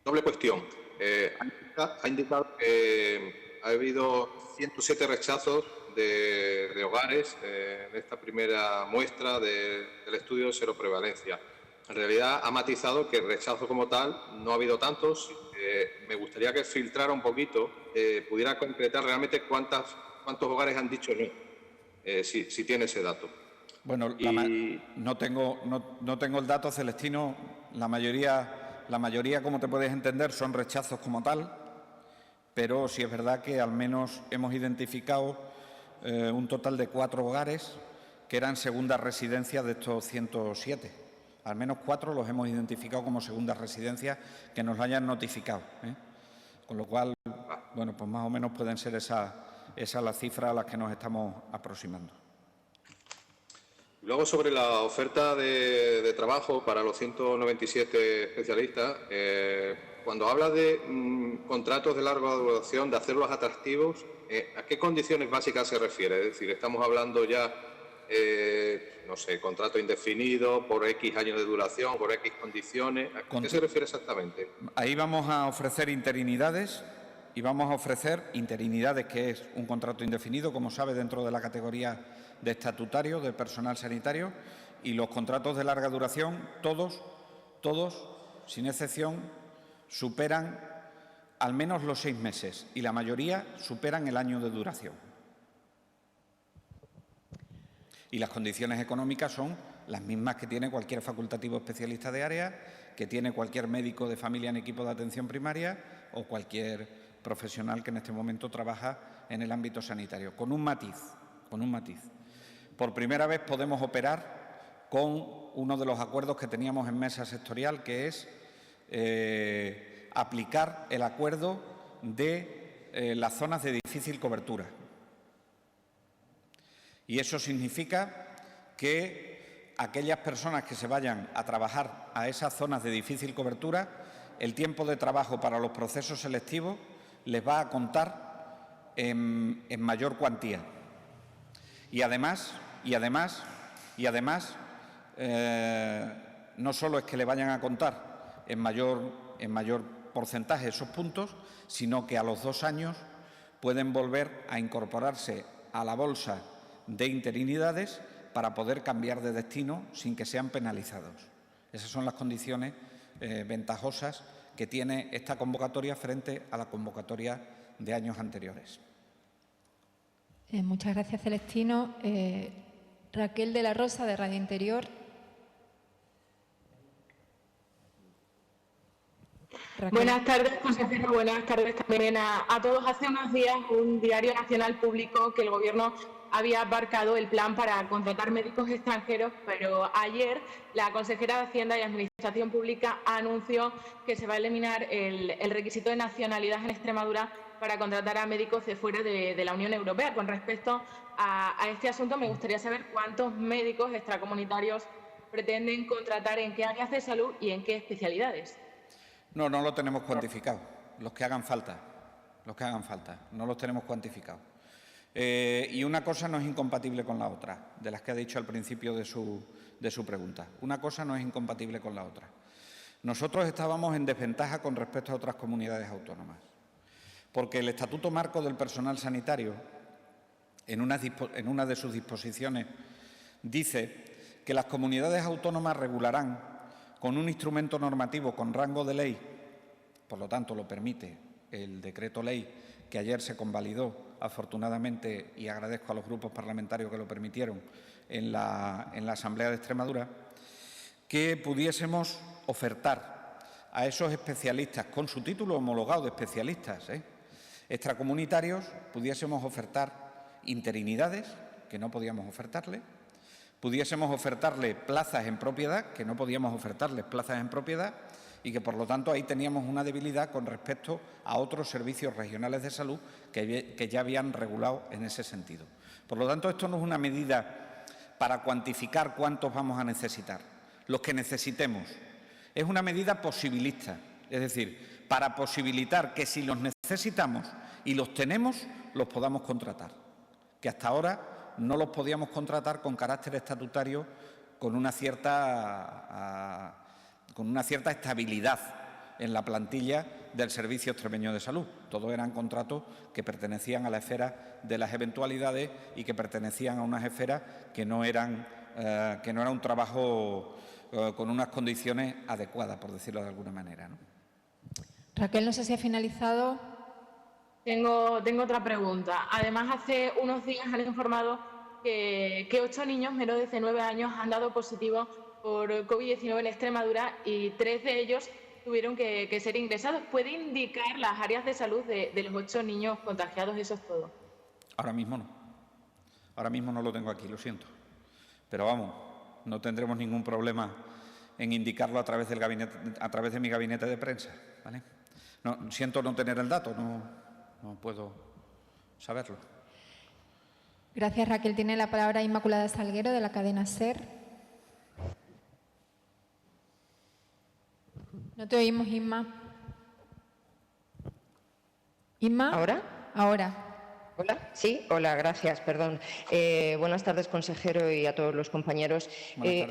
doble cuestión. Ha indicado que ha habido 107 rechazos de hogares en esta primera muestra del estudio de seroprevalencia. En realidad ha matizado que el rechazo como tal no ha habido tantos. Me gustaría que filtrara un poquito, pudiera concretar realmente cuántos hogares han dicho no, si tiene ese dato. Bueno, no tengo el dato, Celestino. La mayoría, como te puedes entender, son rechazos como tal, pero sí es verdad que al menos hemos identificado un total de 4 hogares que eran segundas residencias de estos 107. Al menos 4 los hemos identificado como segundas residencias que nos lo hayan notificado, Con lo cual, bueno, pues más o menos pueden ser esa la cifra a la que nos estamos aproximando. Luego, sobre la oferta de trabajo para los 197 especialistas, cuando habla de contratos de larga duración, de hacerlos atractivos, ¿a qué condiciones básicas se refiere? Es decir, estamos hablando ya, no sé, contrato indefinido, por X años de duración, por X condiciones. ¿A qué se refiere exactamente? Ahí vamos a ofrecer interinidades, y vamos a ofrecer interinidades, que es un contrato indefinido, como sabe, dentro de la categoría de estatutario, de personal sanitario, y los contratos de larga duración, todos, sin excepción, superan al menos los 6 meses y la mayoría superan el año de duración. Y las condiciones económicas son las mismas que tiene cualquier facultativo especialista de área, que tiene cualquier médico de familia en equipo de atención primaria o cualquier profesional que en este momento trabaja en el ámbito sanitario, con un matiz. Por primera vez podemos operar con uno de los acuerdos que teníamos en mesa sectorial, que es aplicar el acuerdo de las zonas de difícil cobertura. Y eso significa que aquellas personas que se vayan a trabajar a esas zonas de difícil cobertura, el tiempo de trabajo para los procesos selectivos les va a contar en mayor cuantía. Y además, no solo es que le vayan a contar en mayor porcentaje esos puntos, sino que a los 2 años pueden volver a incorporarse a la bolsa de interinidades para poder cambiar de destino sin que sean penalizados. Esas son las condiciones ventajosas que tiene esta convocatoria frente a la convocatoria de años anteriores. Muchas gracias, Celestino. Raquel de la Rosa, de Radio Interior. Raquel. Buenas tardes, consejero. Buenas tardes también a todos. Hace unos días un diario nacional publicó que el Gobierno había abarcado el plan para contratar médicos extranjeros, pero ayer la consejera de Hacienda y Administración Pública anunció que se va a eliminar el requisito de nacionalidad en Extremadura para contratar a médicos de fuera de la Unión Europea. Con respecto a este asunto, me gustaría saber cuántos médicos extracomunitarios pretenden contratar, en qué áreas de salud y en qué especialidades. No lo tenemos cuantificado. Los que hagan falta, no los tenemos cuantificados. Y una cosa no es incompatible con la otra, de las que ha dicho al principio de su pregunta. Una cosa no es incompatible con la otra. Nosotros estábamos en desventaja con respecto a otras comunidades autónomas, porque el Estatuto Marco del Personal Sanitario, en una de sus disposiciones, dice que las comunidades autónomas regularán con un instrumento normativo con rango de ley, por lo tanto lo permite el decreto ley que ayer se convalidó, afortunadamente, y agradezco a los grupos parlamentarios que lo permitieron en la Asamblea de Extremadura, que pudiésemos ofertar a esos especialistas, con su título homologado de especialistas extracomunitarios, pudiésemos ofertar interinidades, que no podíamos ofertarle, pudiésemos ofertarle plazas en propiedad, que no podíamos ofertarles plazas en propiedad, y que, por lo tanto, ahí teníamos una debilidad con respecto a otros servicios regionales de salud que ya habían regulado en ese sentido. Por lo tanto, esto no es una medida para cuantificar cuántos vamos a necesitar, los que necesitemos. Es una medida posibilista, es decir, para posibilitar que si los necesitamos y los tenemos, los podamos contratar, que hasta ahora no los podíamos contratar con carácter estatutario con una cierta estabilidad en la plantilla del Servicio Extremeño de Salud. Todos eran contratos que pertenecían a la esfera de las eventualidades y que pertenecían a unas esferas que no eran un trabajo con unas condiciones adecuadas, por decirlo de alguna manera, ¿no? Raquel, no sé si ha finalizado. Tengo otra pregunta. Además, hace unos días han informado que 8 niños menores de 9 años han dado positivo por COVID-19 en Extremadura y 3 de ellos tuvieron que ser ingresados. ¿Puede indicar las áreas de salud de los 8 niños contagiados? Eso es todo. Ahora mismo no. Ahora mismo no lo tengo aquí, lo siento. Pero vamos, no tendremos ningún problema en indicarlo a través de mi gabinete de prensa, ¿vale? No, siento no tener el dato, no puedo saberlo. Gracias, Raquel. Tiene la palabra Inmaculada Salguero, de la cadena SER. No te oímos, Inma. ¿Inma? ¿Ahora? Ahora. Hola, sí, hola, gracias, perdón. Buenas tardes, consejero, y a todos los compañeros.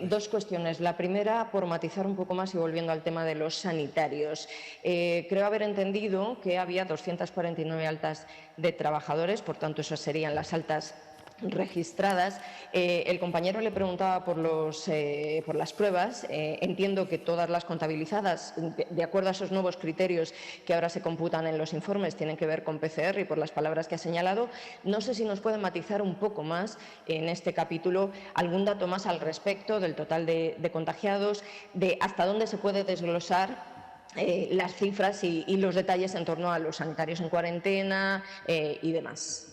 Dos cuestiones. La primera, por matizar un poco más y volviendo al tema de los sanitarios. Creo haber entendido que había 249 altas de trabajadores, por tanto, esas serían las altas registradas. El compañero le preguntaba por las pruebas. Entiendo que todas las contabilizadas, de acuerdo a esos nuevos criterios que ahora se computan en los informes, tienen que ver con PCR y por las palabras que ha señalado. No sé si nos puede matizar un poco más en este capítulo algún dato más al respecto del total de contagiados, de hasta dónde se puede desglosar las cifras y los detalles en torno a los sanitarios en cuarentena y demás.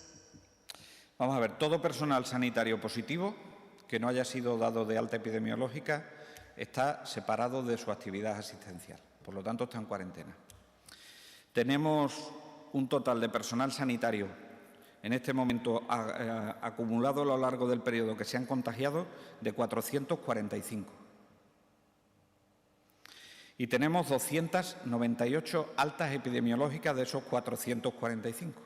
Vamos a ver, todo personal sanitario positivo que no haya sido dado de alta epidemiológica está separado de su actividad asistencial, por lo tanto está en cuarentena. Tenemos un total de personal sanitario en este momento acumulado a lo largo del periodo que se han contagiado de 445. Y tenemos 298 altas epidemiológicas de esos 445.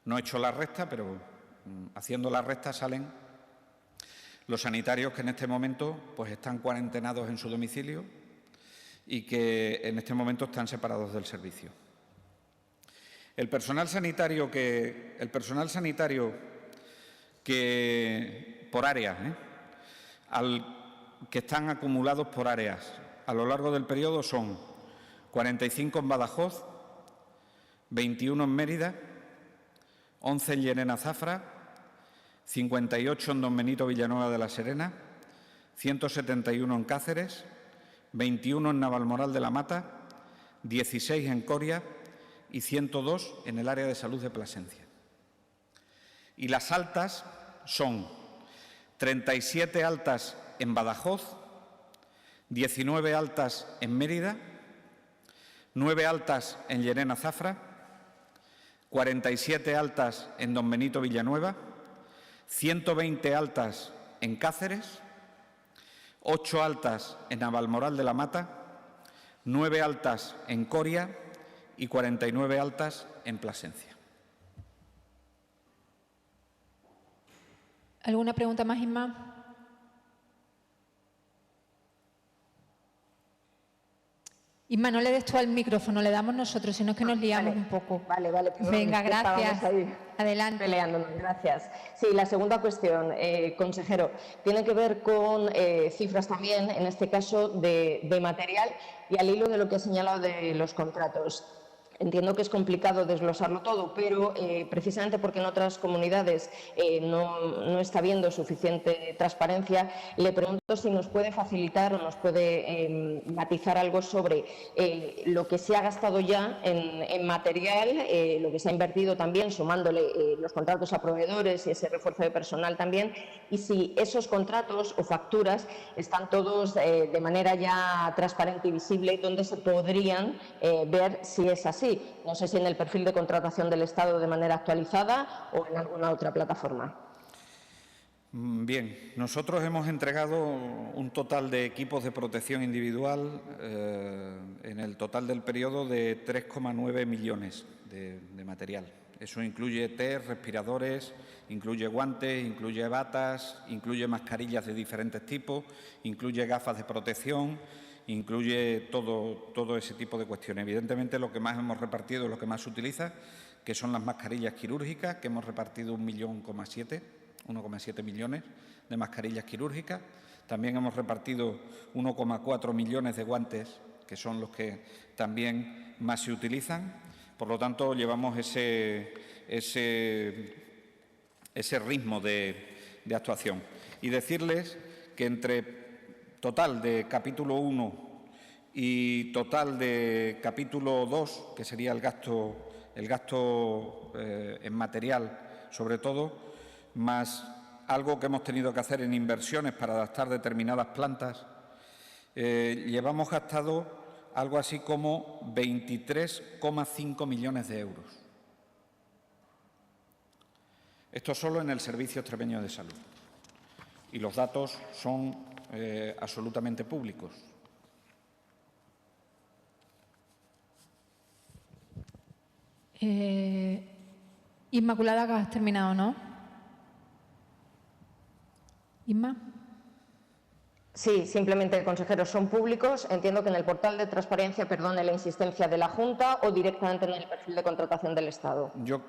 No he hecho la resta, pero haciendo la resta salen los sanitarios que en este momento pues, están cuarentenados en su domicilio y que en este momento están separados del servicio. El personal sanitario que por áreas, que están acumulados por áreas a lo largo del periodo son 45 en Badajoz, 21 en Mérida, 11 en Llerena Zafra, 58 en Don Benito Villanueva de la Serena, 171 en Cáceres, 21 en Navalmoral de la Mata, 16 en Coria y 102 en el área de salud de Plasencia. Y las altas son 37 altas en Badajoz, 19 altas en Mérida, 9 altas en Llerena Zafra, 47 altas en Don Benito Villanueva, 120 altas en Cáceres, 8 altas en Navalmoral de la Mata, 9 altas en Coria y 49 altas en Plasencia. ¿Alguna pregunta más, Inma? Inma, no le des tú al micrófono, le damos nosotros, si no es que nos liamos un poco. Vale. Perdón, venga, gracias. Ahí adelante. Peleándonos, gracias. Sí, la segunda cuestión, consejero, tiene que ver con cifras también, en este caso de material y al hilo de lo que ha señalado de los contratos. Entiendo que es complicado desglosarlo todo, pero precisamente porque en otras comunidades no está habiendo suficiente transparencia, le pregunto si nos puede facilitar o nos puede matizar algo sobre lo que se ha gastado ya en material, lo que se ha invertido también, sumándole los contratos a proveedores y ese refuerzo de personal también, y si esos contratos o facturas están todos de manera ya transparente y visible, donde se podrían ver si es así. No sé si en el perfil de contratación del Estado de manera actualizada o en alguna otra plataforma. Bien, nosotros hemos entregado un total de equipos de protección individual en el total del periodo de 3,9 millones de material. Eso incluye test, respiradores, incluye guantes, incluye batas, incluye mascarillas de diferentes tipos, incluye gafas de protección, incluye todo ese tipo de cuestiones. Evidentemente, lo que más hemos repartido es lo que más se utiliza, que son las mascarillas quirúrgicas, que hemos repartido 1,7 millones de mascarillas quirúrgicas. También hemos repartido 1,4 millones de guantes, que son los que también más se utilizan. Por lo tanto, llevamos ese ritmo de actuación. Y decirles que entre total de capítulo 1 y total de capítulo 2, que sería el gasto en material, sobre todo, más algo que hemos tenido que hacer en inversiones para adaptar determinadas plantas, llevamos gastado algo así como 23,5 millones de euros. Esto solo en el Servicio Extremeño de Salud. Y los datos son absolutamente públicos. Inmaculada, que has terminado, ¿no? Inma. Sí, simplemente, consejero, son públicos. Entiendo que en el portal de transparencia, perdone la insistencia de la Junta, o directamente en el perfil de contratación del Estado. Yo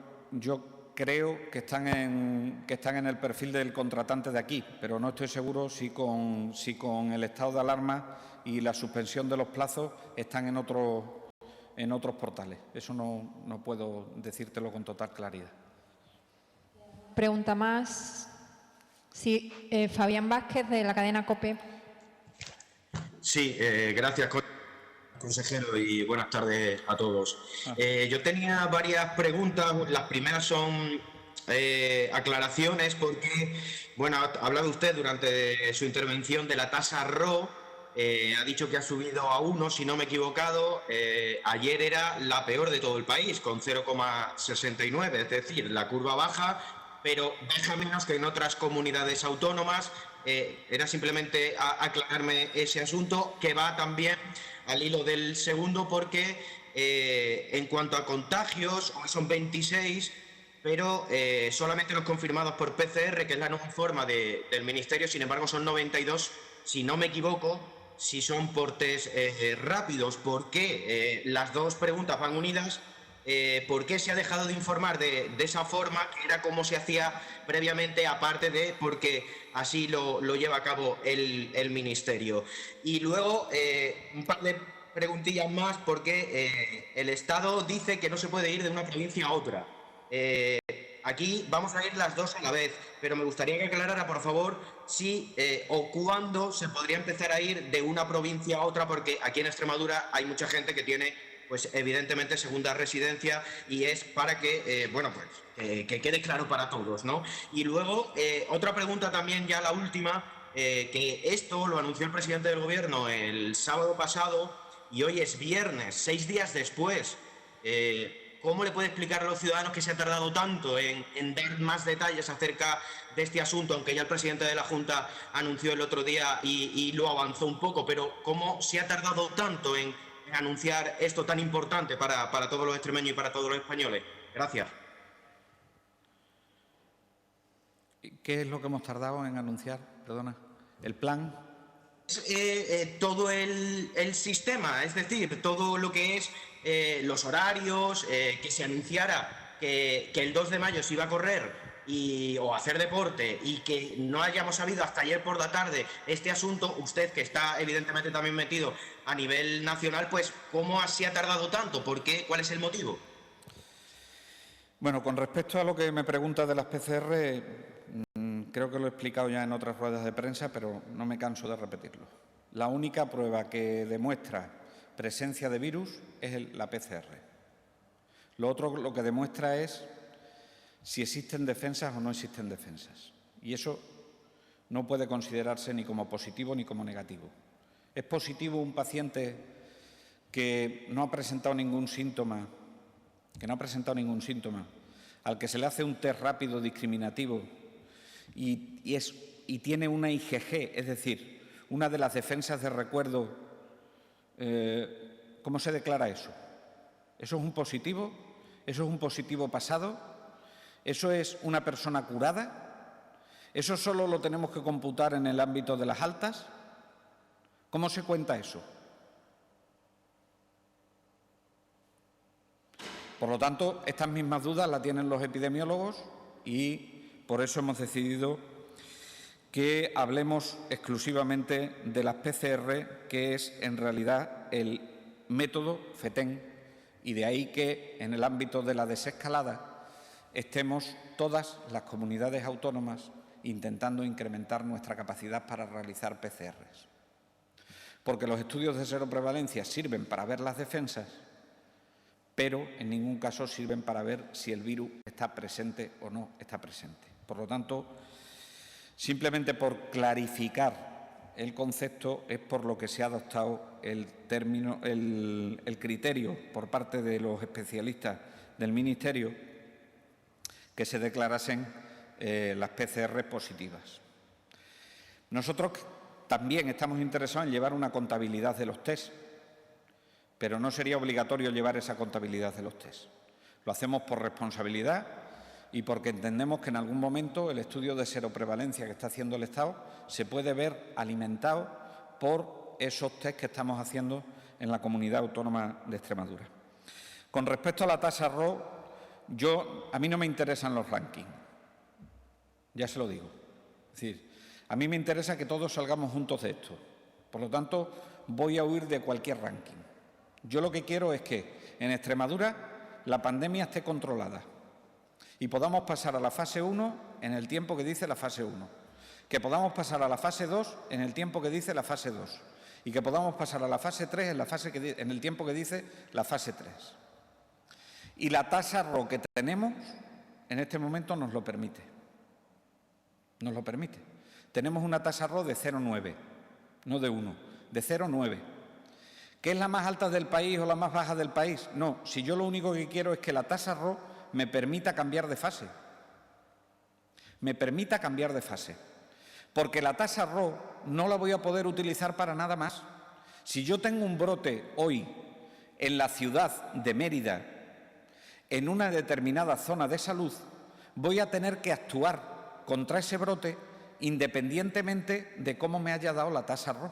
creo que están en el perfil del contratante de aquí, pero no estoy seguro si con el estado de alarma y la suspensión de los plazos están en otros portales. Eso no puedo decírtelo con total claridad. Pregunta más. Sí, Fabián Vázquez, de la cadena COPE. Sí, gracias, consejero, y buenas tardes a todos. Yo tenía varias preguntas. Las primeras son aclaraciones, porque, bueno, ha hablado usted durante su intervención de la tasa RO. Ha dicho que ha subido a 1, si no me he equivocado. Ayer era la peor de todo el país, con 0,69, es decir, la curva baja, pero baja menos que en otras comunidades autónomas. Era simplemente aclararme ese asunto, que va también al hilo del segundo, porque en cuanto a contagios, hoy son 26, pero solamente los confirmados por PCR, que es la nueva forma del Ministerio. Sin embargo, son 92, si no me equivoco, si son por test rápidos. ¿Por qué? Las dos preguntas van unidas. ¿Por qué se ha dejado de informar de esa forma, que era como se hacía previamente, aparte de porque así lo lleva a cabo el Ministerio? Y luego un par de preguntillas más, porque el Estado dice que no se puede ir de una provincia a otra. Aquí vamos a ir las dos a la vez, pero me gustaría que aclarara, por favor, si o cuándo se podría empezar a ir de una provincia a otra, porque aquí en Extremadura hay mucha gente que tiene, pues evidentemente, segunda residencia, y es para que, que quede claro para todos, ¿no? Y luego, otra pregunta también, ya la última, que esto lo anunció el presidente del Gobierno el sábado pasado, y hoy es viernes, 6 días después. ¿Cómo le puede explicar a los ciudadanos que se ha tardado tanto en dar más detalles acerca de este asunto, aunque ya el presidente de la Junta anunció el otro día y lo avanzó un poco, pero cómo se ha tardado tanto en anunciar esto tan importante para todos los extremeños y para todos los españoles? Gracias. ¿Qué es lo que hemos tardado en anunciar? Perdona. ¿El plan? Todo el sistema, es decir, todo lo que es los horarios, que se anunciara que el 2 de mayo se iba a correr o hacer deporte, y que no hayamos sabido hasta ayer por la tarde este asunto. Usted, que está evidentemente también metido a nivel nacional, pues ¿cómo se ha tardado tanto? ¿Por qué? ¿Cuál es el motivo? Bueno, con respecto a lo que me pregunta de las PCR, creo que lo he explicado ya en otras ruedas de prensa, pero no me canso de repetirlo. La única prueba que demuestra presencia de virus es la PCR. Lo otro, lo que demuestra es si existen defensas o no existen defensas. Y eso no puede considerarse ni como positivo ni como negativo. ¿Es positivo un paciente que no ha presentado ningún síntoma, al que se le hace un test rápido discriminativo y tiene una IgG, es decir, una de las defensas de recuerdo? ¿Cómo se declara eso? ¿Eso es un positivo? ¿Eso es un positivo pasado? ¿Eso es una persona curada? ¿Eso solo lo tenemos que computar en el ámbito de las altas? ¿Cómo se cuenta eso? Por lo tanto, estas mismas dudas las tienen los epidemiólogos, y por eso hemos decidido que hablemos exclusivamente de las PCR, que es en realidad el método FETEN, y de ahí que en el ámbito de la desescalada estemos todas las comunidades autónomas intentando incrementar nuestra capacidad para realizar PCRs. Porque los estudios de seroprevalencia sirven para ver las defensas, pero en ningún caso sirven para ver si el virus está presente o no está presente. Por lo tanto, simplemente por clarificar el concepto, es por lo que se ha adoptado el criterio por parte de los especialistas del Ministerio, que se declarasen las PCR positivas. Nosotros también estamos interesados en llevar una contabilidad de los test, pero no sería obligatorio llevar esa contabilidad de los test. Lo hacemos por responsabilidad y porque entendemos que en algún momento el estudio de seroprevalencia que está haciendo el Estado se puede ver alimentado por esos test que estamos haciendo en la Comunidad Autónoma de Extremadura. Con respecto a la tasa RO, a mí no me interesan los rankings, ya se lo digo. Es decir, a mí me interesa que todos salgamos juntos de esto. Por lo tanto, voy a huir de cualquier ranking. Yo lo que quiero es que en Extremadura la pandemia esté controlada y podamos pasar a la fase 1 en el tiempo que dice la fase 1, que podamos pasar a la fase 2 en el tiempo que dice la fase 2 y que podamos pasar a la fase 3 en el tiempo que dice la fase 3. Y la tasa RO que tenemos en este momento nos lo permite. Nos lo permite. Tenemos una tasa RO de 0,9, no de 1, de 0,9. ¿Qué es la más alta del país o la más baja del país? No, si yo lo único que quiero es que la tasa RO me permita cambiar de fase. Me permita cambiar de fase. Porque la tasa RO no la voy a poder utilizar para nada más. Si yo tengo un brote hoy en la ciudad de Mérida, en una determinada zona de salud, voy a tener que actuar contra ese brote independientemente de cómo me haya dado la tasa RO.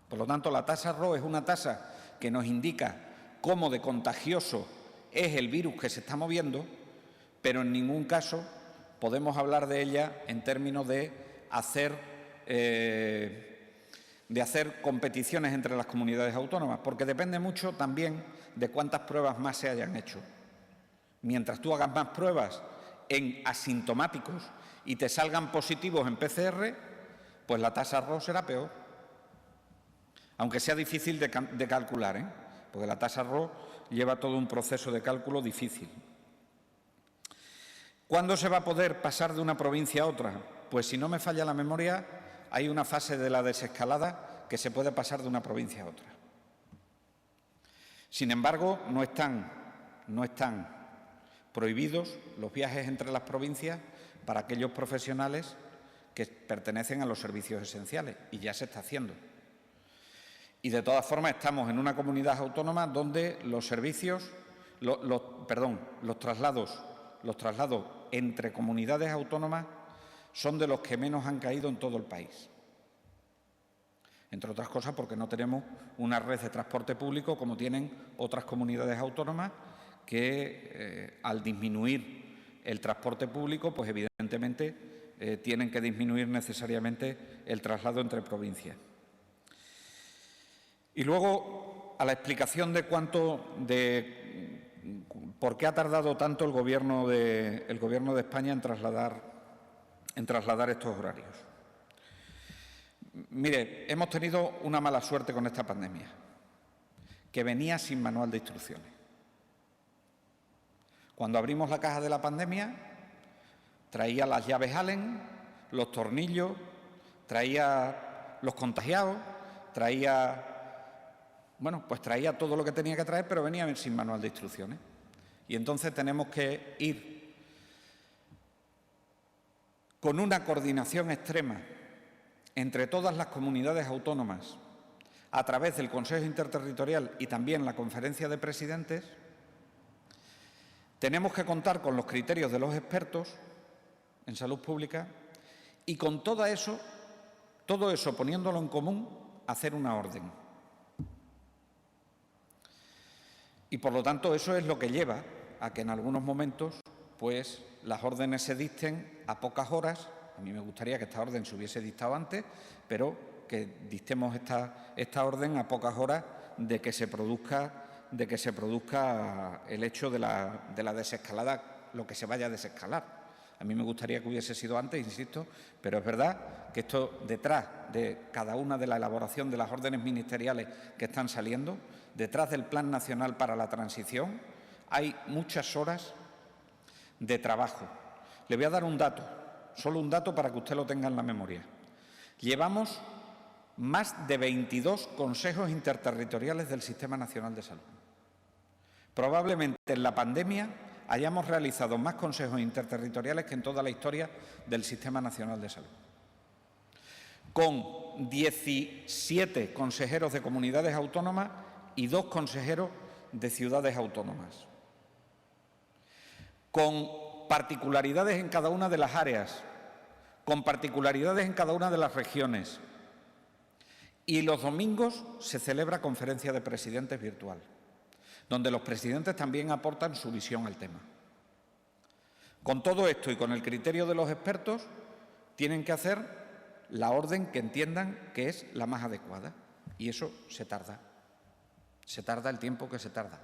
Por lo tanto, la tasa RO es una tasa que nos indica cómo de contagioso es el virus que se está moviendo, pero en ningún caso podemos hablar de ella en términos de hacer competiciones entre las comunidades autónomas, porque depende mucho también de cuántas pruebas más se hayan hecho. Mientras tú hagas más pruebas en asintomáticos y te salgan positivos en PCR, pues la tasa RO será peor. Aunque sea difícil de calcular, porque la tasa RO lleva todo un proceso de cálculo difícil. ¿Cuándo se va a poder pasar de una provincia a otra? Pues si no me falla la memoria, hay una fase de la desescalada que se puede pasar de una provincia a otra. Sin embargo, no están prohibidos los viajes entre las provincias para aquellos profesionales que pertenecen a los servicios esenciales, y ya se está haciendo. Y de todas formas estamos en una comunidad autónoma donde los traslados entre comunidades autónomas son de los que menos han caído en todo el país. Entre otras cosas porque no tenemos una red de transporte público como tienen otras comunidades autónomas que al disminuir el transporte público, pues evidentemente tienen que disminuir necesariamente el traslado entre provincias. Y luego, a la explicación de por qué ha tardado tanto el Gobierno de España en trasladar estos horarios. Mire, hemos tenido una mala suerte con esta pandemia, que venía sin manual de instrucciones. Cuando abrimos la caja de la pandemia, traía las llaves Allen, los tornillos, traía los contagiados, traía todo lo que tenía que traer, pero venía sin manual de instrucciones. Y entonces tenemos que ir con una coordinación extrema entre todas las comunidades autónomas a través del Consejo Interterritorial y también la Conferencia de Presidentes. Tenemos que contar con los criterios de los expertos en salud pública y con todo eso poniéndolo en común, hacer una orden. Y por lo tanto eso es lo que lleva a que en algunos momentos pues las órdenes se dicten a pocas horas. A mí me gustaría que esta orden se hubiese dictado antes, pero que dictemos esta orden a pocas horas de que se produzca el hecho de la desescalada, lo que se vaya a desescalar. A mí me gustaría que hubiese sido antes, insisto, pero es verdad que esto, detrás de cada una de la elaboración de las órdenes ministeriales que están saliendo, detrás del Plan Nacional para la Transición, hay muchas horas de trabajo. Le voy a dar un dato, solo un dato para que usted lo tenga en la memoria. Llevamos más de 22 consejos interterritoriales del Sistema Nacional de Salud. Probablemente en la pandemia hayamos realizado más consejos interterritoriales que en toda la historia del Sistema Nacional de Salud. Con 17 consejeros de comunidades autónomas y 2 consejeros de ciudades autónomas. Con particularidades en cada una de las áreas, con particularidades en cada una de las regiones. Y los domingos se celebra conferencia de presidentes virtual. donde los presidentes también aportan su visión al tema. Con todo esto y con el criterio de los expertos, tienen que hacer la orden que entiendan que es la más adecuada. Y eso se tarda. Se tarda el tiempo que se tarda.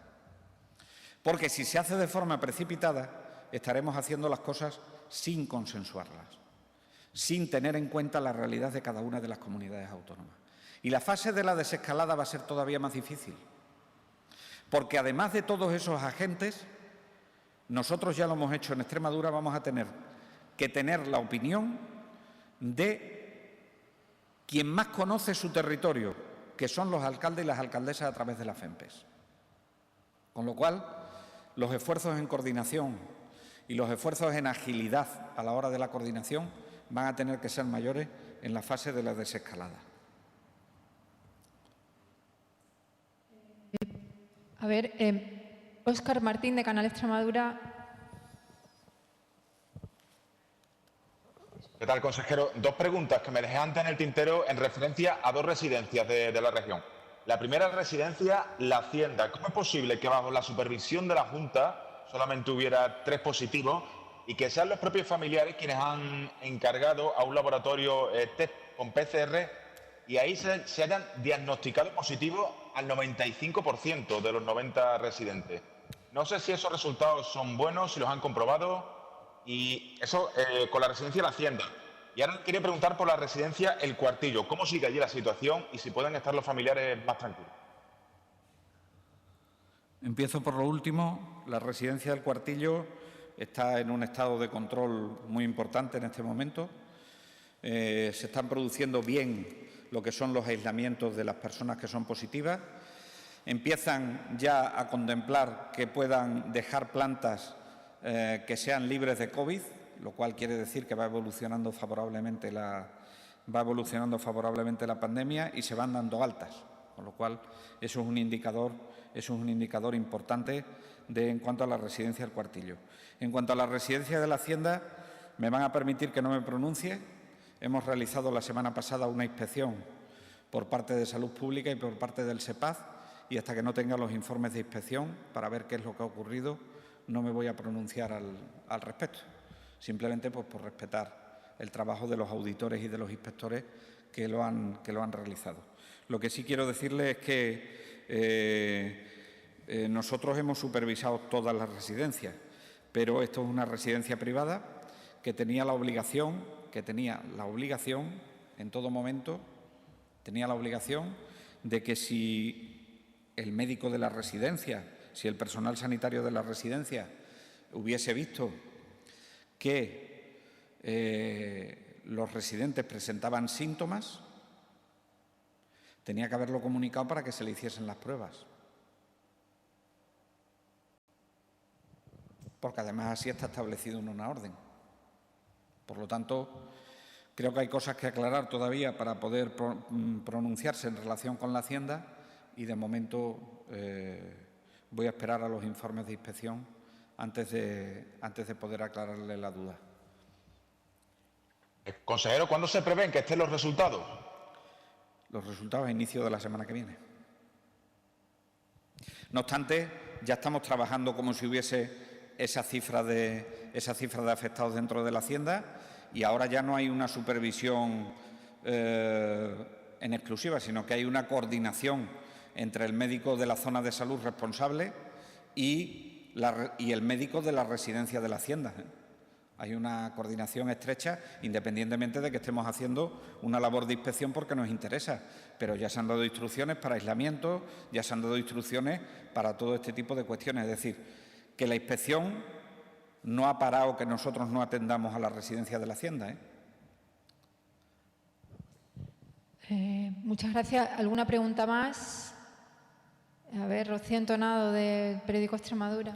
Porque si se hace de forma precipitada, estaremos haciendo las cosas sin consensuarlas, sin tener en cuenta la realidad de cada una de las comunidades autónomas. Y la fase de la desescalada va a ser todavía más difícil, porque además de todos esos agentes, nosotros ya lo hemos hecho en Extremadura, vamos a tener que tener la opinión de quien más conoce su territorio, que son los alcaldes y las alcaldesas a través de las FEMPES. Con lo cual, los esfuerzos en coordinación y los esfuerzos en agilidad a la hora de la coordinación van a tener que ser mayores en la fase de la desescalada. A ver, Óscar Martín, de Canal Extremadura. ¿Qué tal, consejero? Dos preguntas que me dejé antes en el tintero en referencia a dos residencias de la región. La primera residencia, la Hacienda. ¿Cómo es posible que bajo la supervisión de la Junta solamente hubiera 3 positivos y que sean los propios familiares quienes han encargado a un laboratorio test con PCR y ahí se hayan diagnosticado positivos al 95% de los 90 residentes? No sé si esos resultados son buenos, si los han comprobado. Y eso con la residencia La Hacienda. Y ahora quería preguntar por la residencia El Cuartillo. ¿Cómo sigue allí la situación y si pueden estar los familiares más tranquilos? Empiezo por lo último. La residencia del Cuartillo está en un estado de control muy importante en este momento. Se están produciendo bien lo que son los aislamientos de las personas que son positivas. Empiezan ya a contemplar que puedan dejar plantas que sean libres de COVID, lo cual quiere decir que va evolucionando favorablemente la pandemia y se van dando altas, con lo cual eso es un indicador importante en cuanto a la residencia del Cuartillo. En cuanto a la residencia de la Hacienda, me van a permitir que no me pronuncie. Hemos realizado la semana pasada una inspección por parte de Salud Pública y por parte del SEPAZ y hasta que no tenga los informes de inspección para ver qué es lo que ha ocurrido, no me voy a pronunciar al respecto, simplemente pues, por respetar el trabajo de los auditores y de los inspectores que lo han realizado. Lo que sí quiero decirles es que nosotros hemos supervisado todas las residencias, pero esto es una residencia privada que tenía la obligación en todo momento, de que si el médico de la residencia, si el personal sanitario de la residencia hubiese visto que los residentes presentaban síntomas, tenía que haberlo comunicado para que se le hiciesen las pruebas. Porque además así está establecido en una orden. Por lo tanto, creo que hay cosas que aclarar todavía para poder pronunciarse en relación con la Hacienda y de momento voy a esperar a los informes de inspección antes de poder aclararle la duda. Consejero, ¿cuándo se prevén que estén los resultados? Los resultados a inicio de la semana que viene. No obstante, ya estamos trabajando como si hubiese esa cifra de afectados dentro de la Hacienda y ahora ya no hay una supervisión en exclusiva, sino que hay una coordinación entre el médico de la zona de salud responsable y el médico de la residencia de la Hacienda. Hay una coordinación estrecha, independientemente de que estemos haciendo una labor de inspección porque nos interesa, pero ya se han dado instrucciones para aislamiento, ya se han dado instrucciones para todo este tipo de cuestiones. Es decir, que la inspección no ha parado que nosotros no atendamos a la residencia de la Hacienda. Muchas gracias. ¿Alguna pregunta más? A ver, Rocío Entonado, del periódico Extremadura.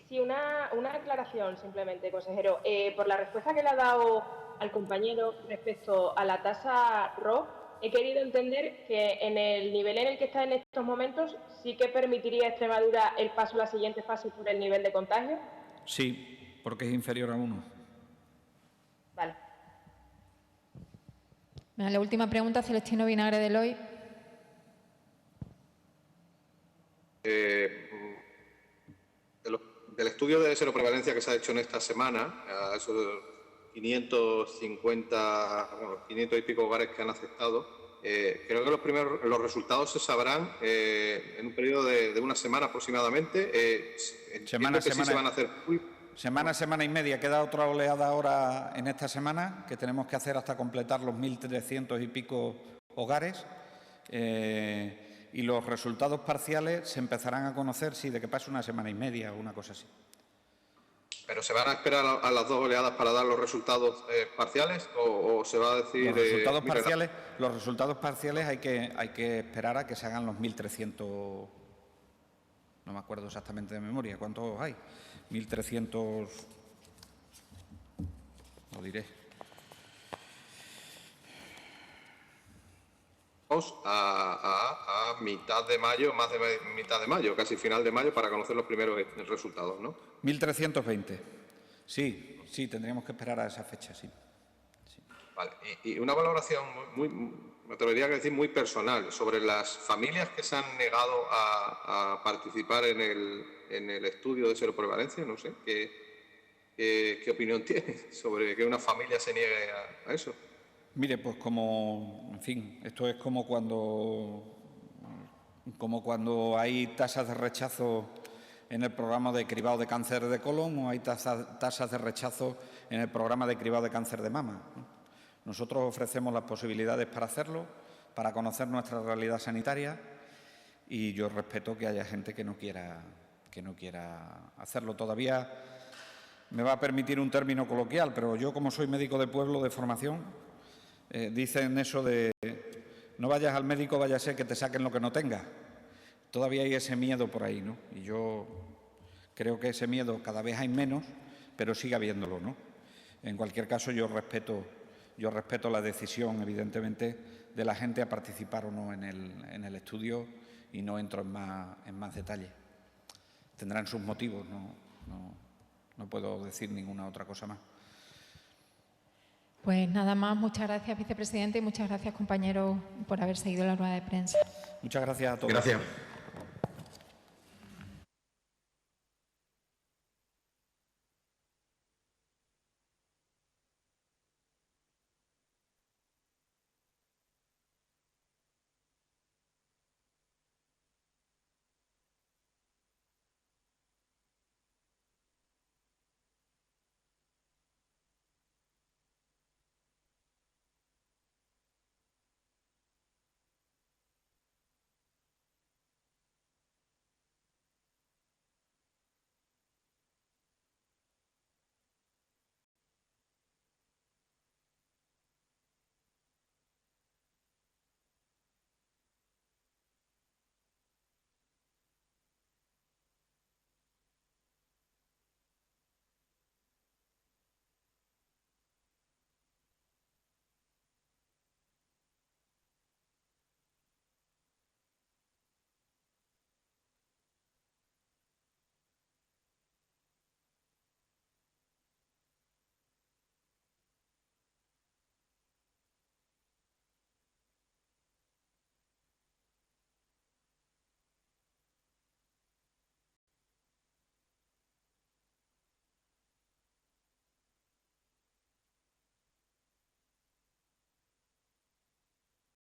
Sí, una aclaración simplemente, consejero. Por la respuesta que le ha dado al compañero respecto a la tasa ROC, he querido entender que en el nivel en el que está en estos momentos sí que permitiría a Extremadura el paso a la siguiente fase por el nivel de contagio. Sí, porque es inferior a 1. Vale. La última pregunta, Celestino Vinagre, del Hoy. del estudio de seroprevalencia que se ha hecho en esta semana, a esos 550, bueno, 500 y pico hogares que han aceptado, creo que los resultados se sabrán en un periodo de una semana aproximadamente. Semana y media. Queda otra oleada ahora en esta semana que tenemos que hacer hasta completar los 1.300 y pico hogares. Y los resultados parciales se empezarán a conocer, sí, de que pase una semana y media o una cosa así. ¿Pero se van a esperar a las 2 oleadas para dar los resultados parciales o se va a decir...? Los resultados parciales hay que esperar a que se hagan los 1.300... No me acuerdo exactamente de memoria. ¿Cuántos hay? 1.300... Lo diré. A mitad de mayo, más de mitad de mayo, casi final de mayo, para conocer los primeros resultados, ¿no? 1.320. Sí, tendríamos que esperar a esa fecha, sí. Vale, y una valoración me atrevería a decir muy personal sobre las familias que se han negado a participar en el estudio de seroprevalencia. No sé, ¿qué opinión tiene sobre que una familia se niegue a eso? Mire, pues esto es como cuando hay tasas de rechazo en el programa de cribado de cáncer de colon o hay tasas de rechazo en el programa de cribado de cáncer de mama, ¿no? Nosotros ofrecemos las posibilidades para hacerlo, para conocer nuestra realidad sanitaria, y yo respeto que haya gente que no quiera hacerlo. Todavía me va a permitir un término coloquial, pero yo, como soy médico de pueblo de formación, dicen eso de no vayas al médico, vaya a ser que te saquen lo que no tengas. Todavía hay ese miedo por ahí, ¿no? Y yo creo que ese miedo cada vez hay menos, pero sigue habiéndolo, ¿no? En cualquier caso, yo respeto la decisión, evidentemente, de la gente a participar o no en el estudio, y no entro en más detalle. Tendrán sus motivos, no puedo decir ninguna otra cosa más. Pues nada más, muchas gracias, vicepresidente, y muchas gracias, compañeros, por haber seguido la rueda de prensa. Muchas gracias a todos. Gracias.